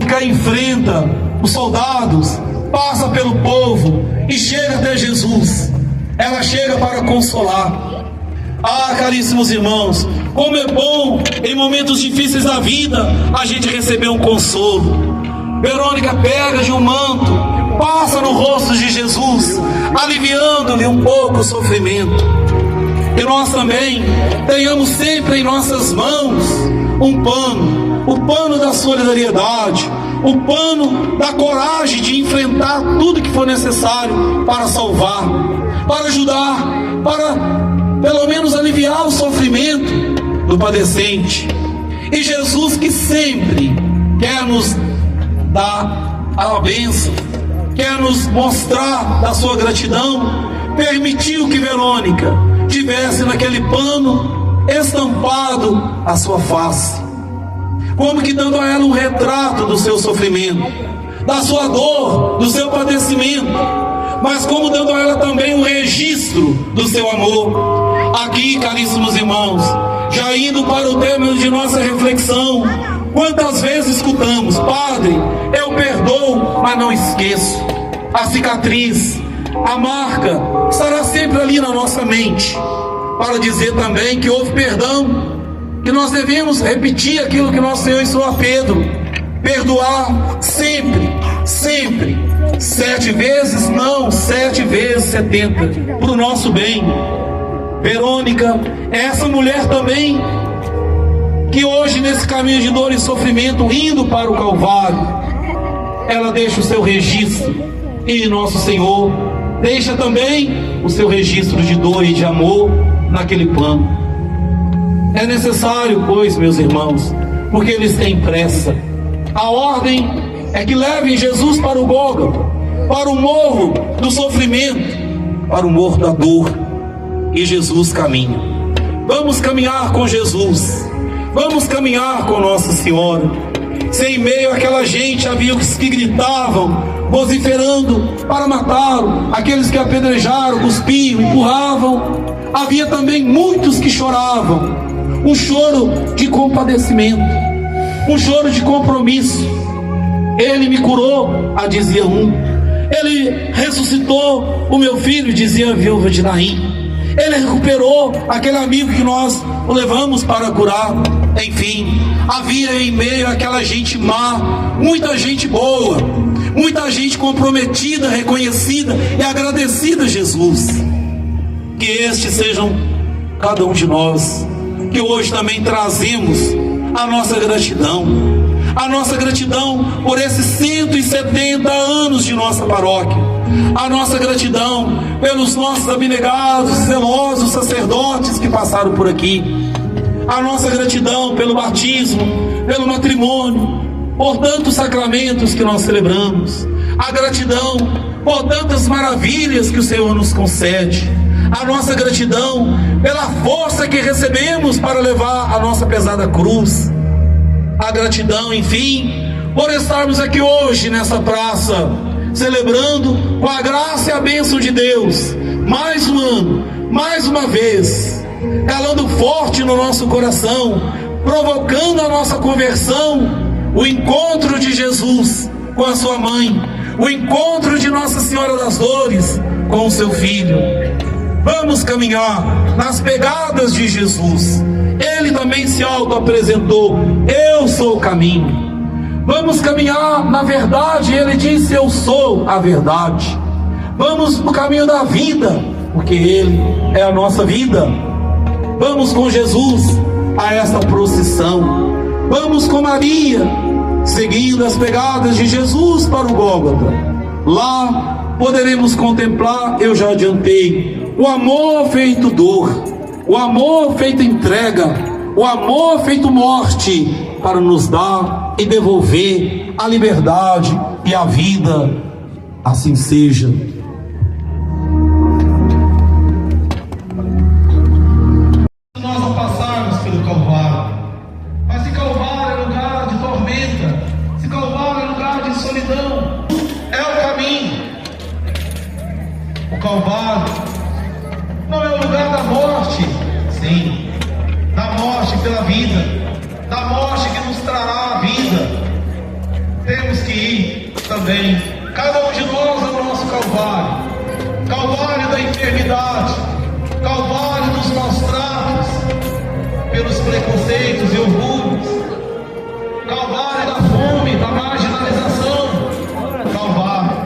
Ela enfrenta os soldados, passa pelo povo e chega até Jesus. Ela chega para consolar. Ah, caríssimos irmãos, como é bom em momentos difíceis da vida a gente receber um consolo. Verônica pega de um manto, passa no rosto de Jesus, aliviando-lhe um pouco o sofrimento. E nós também tenhamos sempre em nossas mãos um pano, o pano da solidariedade, o pano da coragem de enfrentar tudo que for necessário para salvar, para ajudar, para pelo menos aliviar o sofrimento do padecente. E Jesus, que sempre quer nos dar a bênção, quer nos mostrar da sua gratidão, permitiu que Verônica tivesse naquele pano estampado a sua face, como que dando a ela um retrato do seu sofrimento, da sua dor, do seu padecimento, mas como dando a ela também um registro do seu amor. Aqui, caríssimos irmãos, já indo para o término de nossa reflexão, quantas vezes escutamos: Padre, eu perdoo, mas não esqueço. A cicatriz, a marca estará sempre ali na nossa mente, para dizer também que houve perdão, que nós devemos repetir aquilo que nosso Senhor ensinou a Pedro: perdoar sempre, sempre, 7 vezes, não, 7 vezes 70, para o nosso bem. Verônica é essa mulher também que hoje, nesse caminho de dor e sofrimento, indo para o Calvário, ela deixa o seu registro, e nosso Senhor deixa também o seu registro de dor e de amor naquele pano. É necessário, pois, meus irmãos, porque eles têm pressa. A ordem é que levem Jesus para o Gólgota, para o morro do sofrimento, para o morro da dor. E Jesus caminha. Vamos caminhar com Jesus, vamos caminhar com Nossa Senhora. Sem meio àquela gente havia os que gritavam, vociferando para matá-lo, aqueles que apedrejaram, cuspiam, empurravam. Havia também muitos que choravam, um choro de compadecimento, um choro de compromisso. Ele me curou, dizia um. Ele ressuscitou o meu filho, dizia a viúva de Naim. Ele recuperou aquele amigo que nós o levamos para curar. Enfim, havia em meio àquela gente má, muita gente boa, muita gente comprometida, reconhecida e agradecida a Jesus. Que estes sejam cada um de nós, que hoje também trazemos a nossa gratidão por esses 170 anos de nossa paróquia, a nossa gratidão pelos nossos abnegados, zelosos sacerdotes que passaram por aqui, a nossa gratidão pelo batismo, pelo matrimônio, por tantos sacramentos que nós celebramos, a gratidão por tantas maravilhas que o Senhor nos concede, a nossa gratidão pela força que recebemos para levar a nossa pesada cruz, a gratidão, enfim, por estarmos aqui hoje nessa praça, celebrando com a graça e a bênção de Deus, mais um ano, mais uma vez, calando forte no nosso coração, provocando a nossa conversão, o encontro de Jesus com a sua mãe, o encontro de Nossa Senhora das Dores com o seu filho. Vamos caminhar nas pegadas de Jesus. Ele também se auto-apresentou: eu sou o caminho. Vamos caminhar na verdade. Ele disse: eu sou a verdade. Vamos no caminho da vida, porque Ele é a nossa vida. Vamos com Jesus a esta procissão. Vamos com Maria, seguindo as pegadas de Jesus para o Gólgota. Lá poderemos contemplar, eu já adiantei, o amor feito dor, o amor feito entrega, o amor feito morte, para nos dar e devolver a liberdade e a vida. Assim seja. Nós não passarmos pelo Calvário, mas se Calvário é lugar de tormenta, se Calvário é lugar de solidão, é o caminho. O Calvário não é o lugar da morte, sim, da morte pela vida, da morte que nos trará a vida. Temos que ir também, cada um de nós, ao nosso Calvário, Calvário da enfermidade, Calvário dos maus tratos, pelos preconceitos e orgulhos, Calvário da fome, da marginalização, Calvário.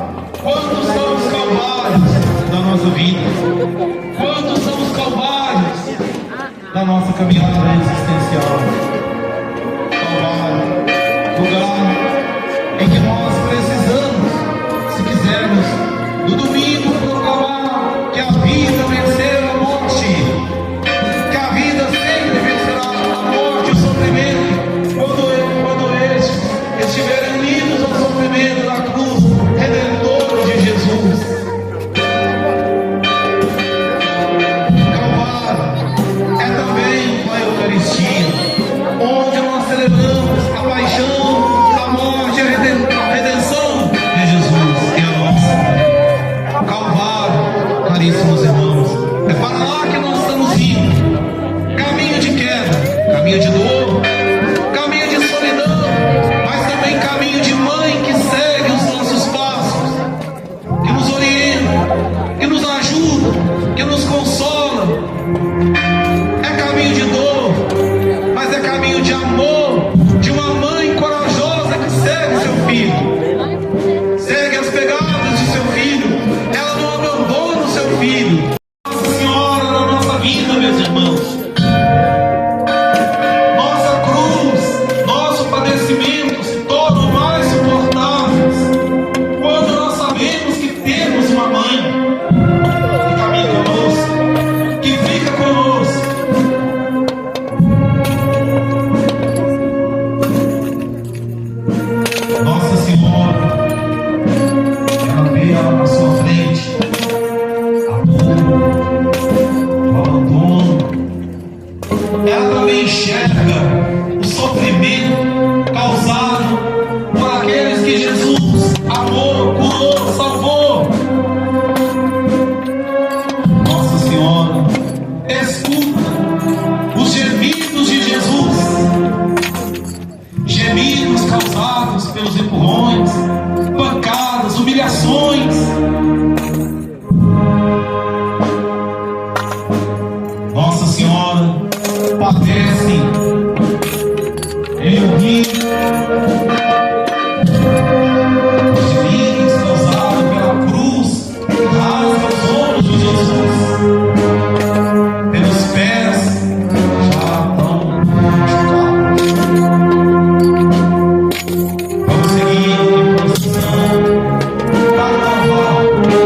Quantos são os Calvários da nossa vida? Quantos são os Calvários da nossa caminhada existencial? Calvário, lugar em que nós precisamos, se quisermos, no domingo proclamar que a vida venceu a morte, que a vida sempre vencerá a morte e o sofrimento, quando estes estiverem unidos ao sofrimento da cruz redentora de Jesus. Calvário é também a Eucaristia, onde nós celebramos a paixão, a morte e a redenção de Jesus e a nossa. Calvário, caríssimos irmãos, é para lá que nós estamos indo. Caminho de queda, caminho de dor, caminho de solidão, mas também caminho de mãe que segue os nossos passos, que nos orienta, que nos ajuda, que nos consola. É caminho de dor, mas é caminho de amor, de uma mãe corajosa que segue seu filho, segue as pegadas de seu filho, ela não abandona o seu filho. Nossa Senhora da nossa vida, meus irmãos, nossa cruz, nosso padecimento se tornam mais suportáveis quando nós sabemos que temos uma mãe que caminha conosco, que fica conosco. Nossa Senhora, ela vê à sua frente a dor, o abandono. Ela também enxerga o sofrimento causado por aqueles que Jesus amou, curou, salvou. Nossa Senhora escuta os gemidos de Jesus, gemidos causados pelos empurrões, pancadas, humilhações. Nossa Senhora padece em um rio, os gemidos causados pela cruz que rasga os ombros de Jesus, pelos pés já tão machucados. Vamos seguir em procissão para o Calvário.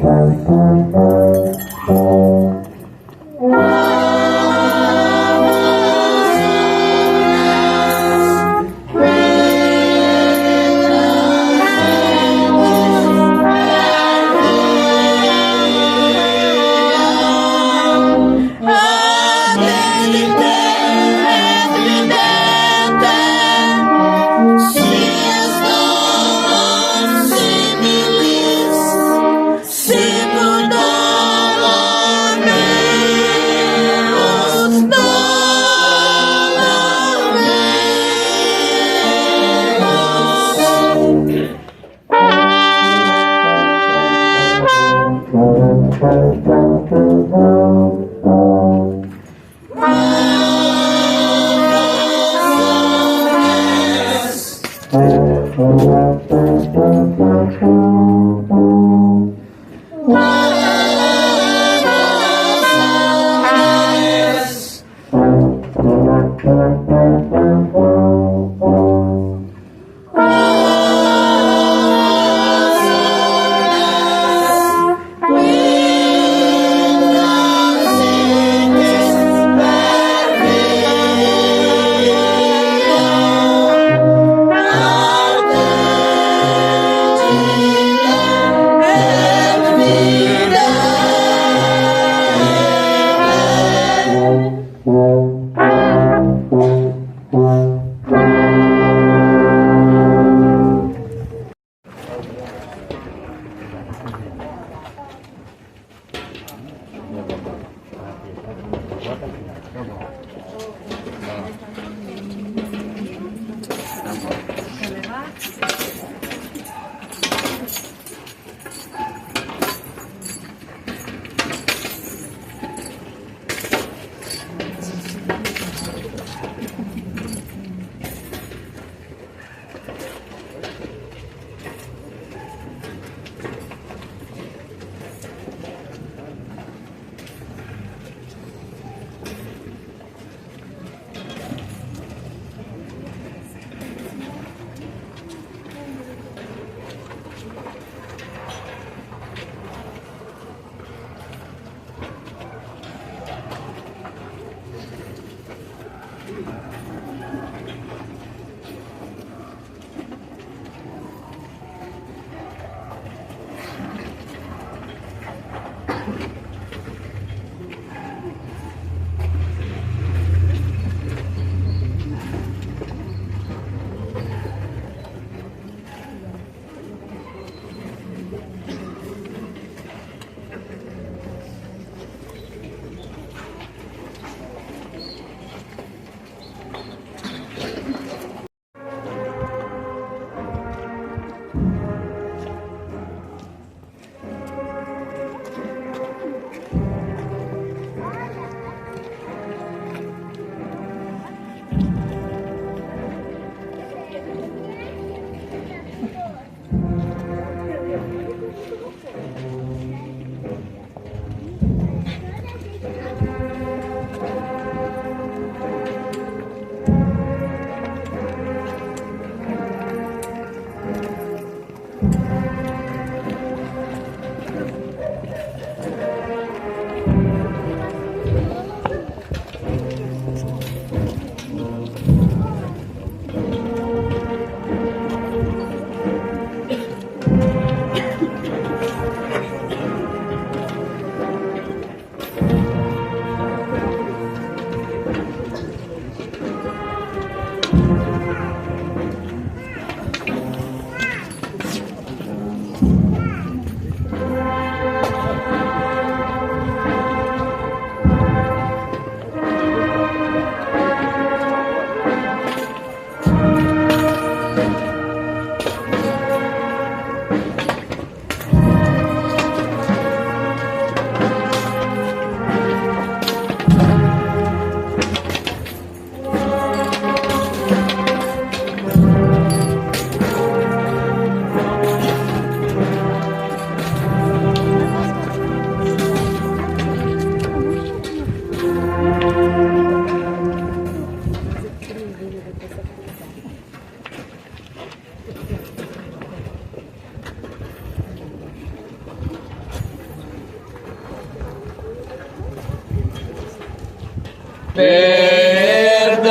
Yeah.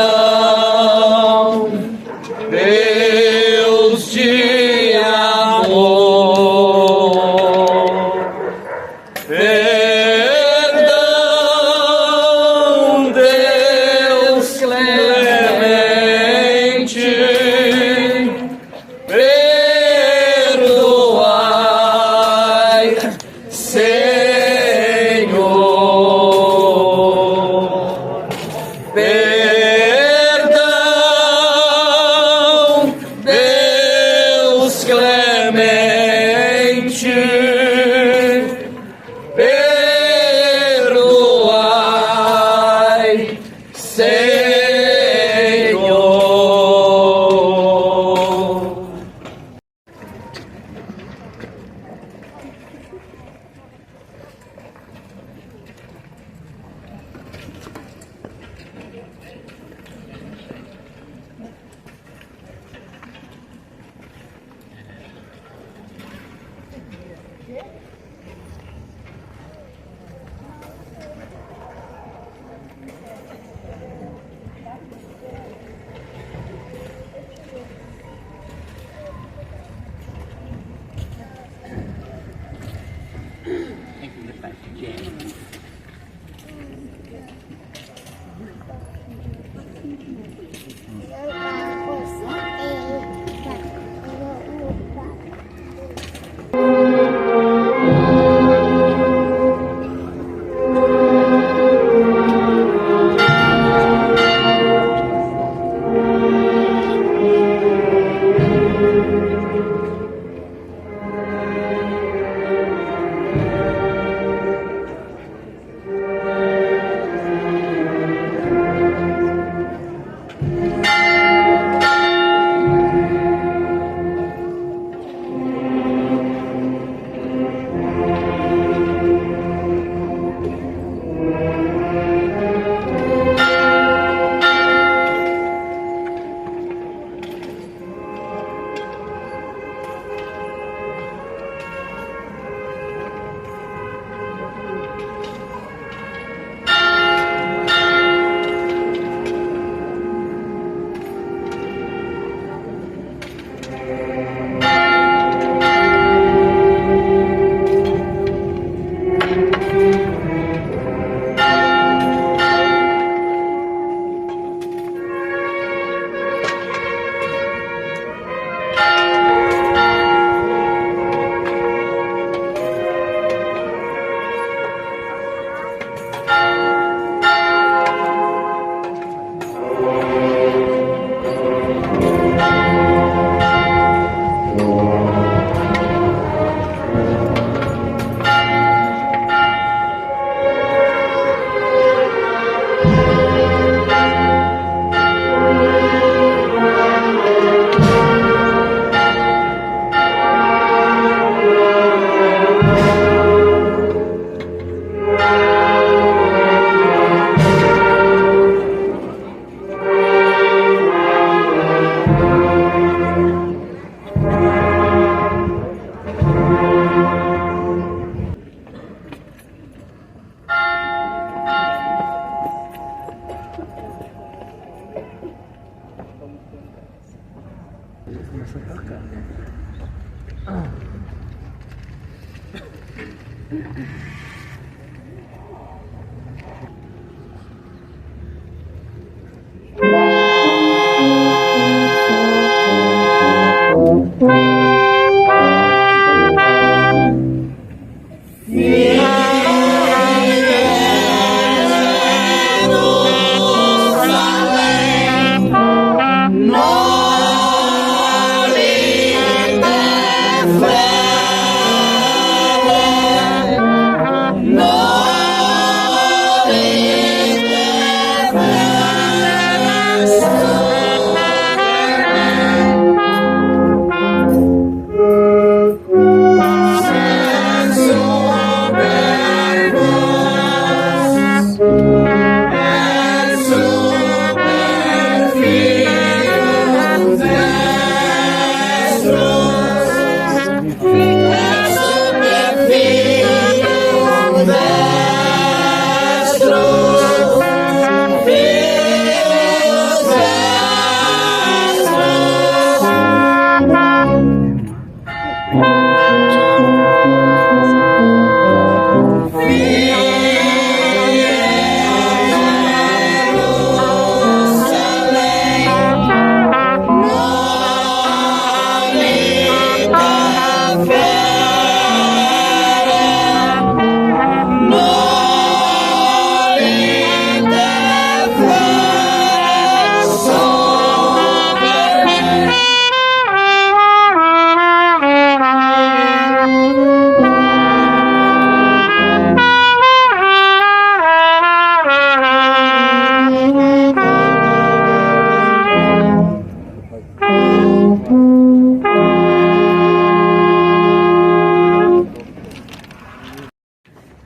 Perdão, Deus de amor. Perdão, Deus clemente. Perdoai, Senhor. Perdão, Deus clemente. Perdoai, Senhor.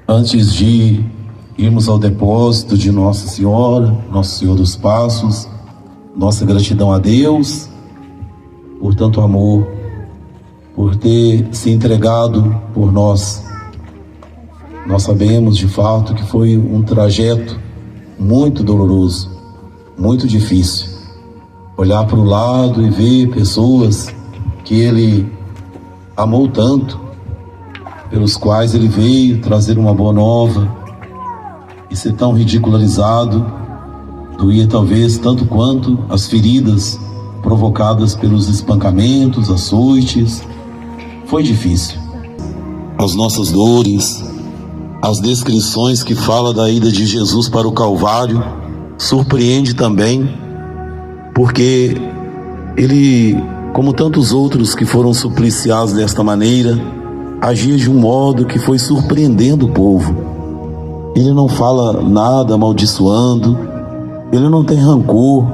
Antes de irmos ao depósito de Nossa Senhora, Nosso Senhor dos Passos, nossa gratidão a Deus por tanto amor, por ter se entregado por nós. Nós sabemos de fato que foi um trajeto muito doloroso, muito difícil. Olhar para o lado e ver pessoas que Ele amou tanto, pelos quais Ele veio trazer uma boa nova, e ser tão ridicularizado, doía talvez tanto quanto as feridas provocadas pelos espancamentos, açoites. Foi difícil. As nossas dores, as descrições que fala da ida de Jesus para o Calvário, surpreende também, porque Ele, como tantos outros que foram supliciados desta maneira, agia de um modo que foi surpreendendo o povo. Ele não fala nada amaldiçoando, Ele não tem rancor,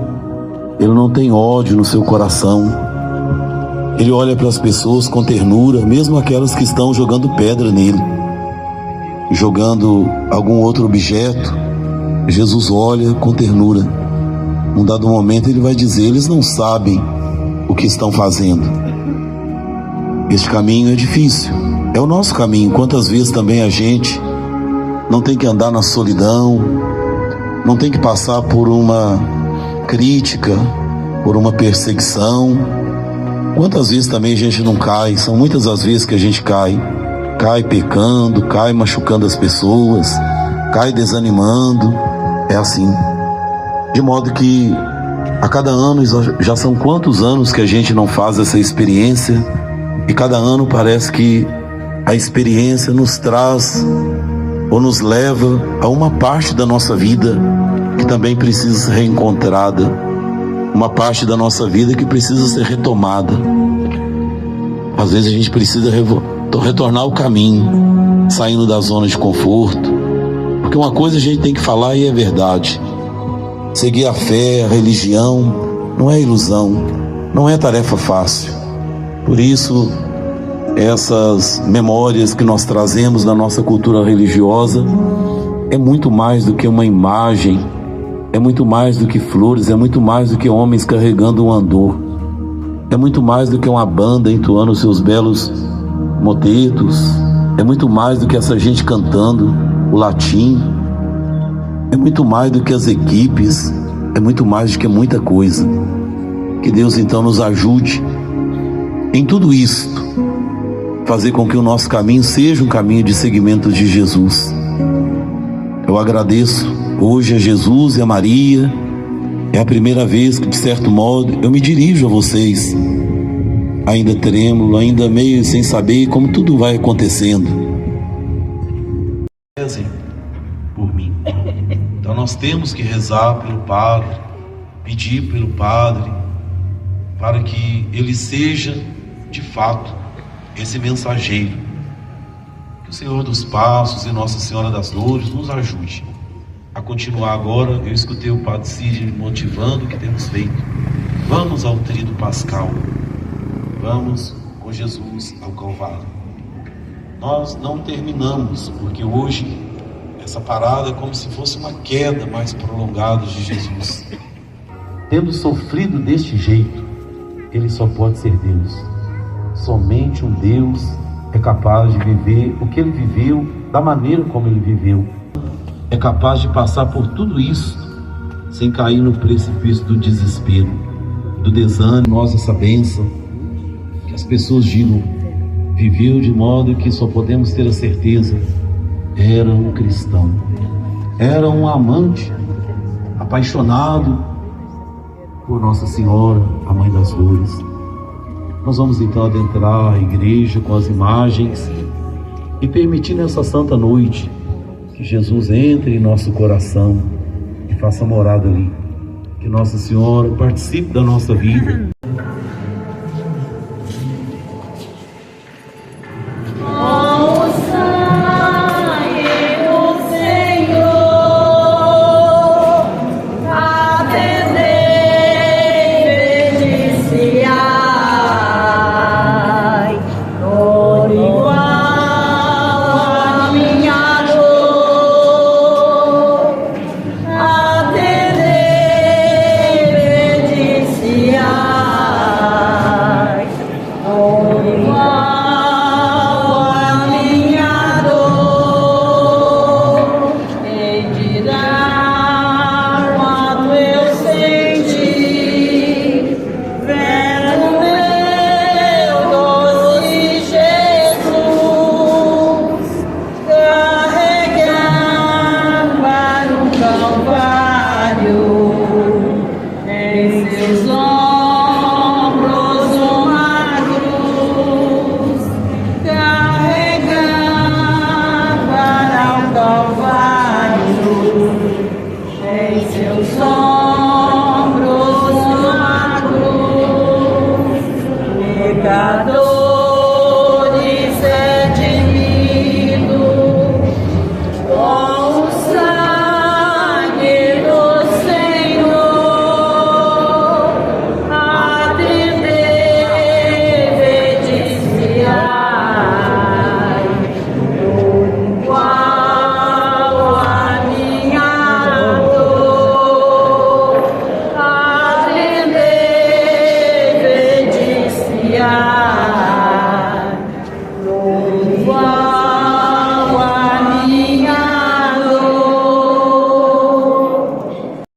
Ele não tem ódio no seu coração. Ele olha para as pessoas com ternura, mesmo aquelas que estão jogando pedra nele, jogando algum outro objeto. Jesus olha com ternura. Num dado momento Ele vai dizer: eles não sabem o que estão fazendo. Este caminho é difícil, é o nosso caminho. Quantas vezes também a gente não tem que andar na solidão, não tem que passar por uma crítica, por uma perseguição. Quantas vezes também a gente não cai? São muitas as vezes que a gente cai pecando, cai machucando as pessoas, cai desanimando. É assim. De modo que a cada ano, já são quantos anos que a gente não faz essa experiência, e cada ano parece que a experiência nos traz ou nos leva a uma parte da nossa vida que também precisa ser reencontrada, uma parte da nossa vida que precisa ser retomada. Às vezes a gente precisa retornar ao caminho, saindo da zona de conforto, porque uma coisa a gente tem que falar e é verdade: seguir a fé, a religião, não é ilusão, não é tarefa fácil. Por isso, essas memórias que nós trazemos da nossa cultura religiosa é muito mais do que uma imagem, é muito mais do que flores, é muito mais do que homens carregando um andor, é muito mais do que uma banda entoando seus belos motetos, é muito mais do que essa gente cantando o latim, é muito mais do que as equipes, é muito mais do que muita coisa. Que Deus então nos ajude em tudo isto, fazer com que o nosso caminho seja um caminho de seguimento de Jesus. Eu agradeço hoje a Jesus e a Maria. É a primeira vez que, de certo modo, eu me dirijo a vocês, ainda trêmulo, ainda meio sem saber como tudo vai acontecendo. Rezem por mim. Então nós temos que rezar pelo Padre, pedir pelo Padre, para que ele seja, de fato, esse mensageiro. Que o Senhor dos Passos e Nossa Senhora das Dores nos ajude a continuar agora. Eu escutei o Padre Cid me motivando, que temos feito. Vamos ao Tríduo Pascal, vamos com Jesus ao Calvário. Nós não terminamos, porque hoje essa parada é como se fosse uma queda mais prolongada de Jesus. Tendo sofrido deste jeito, Ele só pode ser Deus. Somente um Deus é capaz de viver o que Ele viveu, da maneira como Ele viveu. É capaz de passar por tudo isso sem cair no precipício do desespero, do desânimo. Nós, essa bênção, que as pessoas digam: viveu de modo que só podemos ter a certeza, era um cristão, era um amante, apaixonado por Nossa Senhora, a Mãe das Dores. Nós vamos então adentrar a igreja com as imagens e permitir nessa santa noite que Jesus entre em nosso coração e faça morada ali. Que Nossa Senhora participe da nossa vida.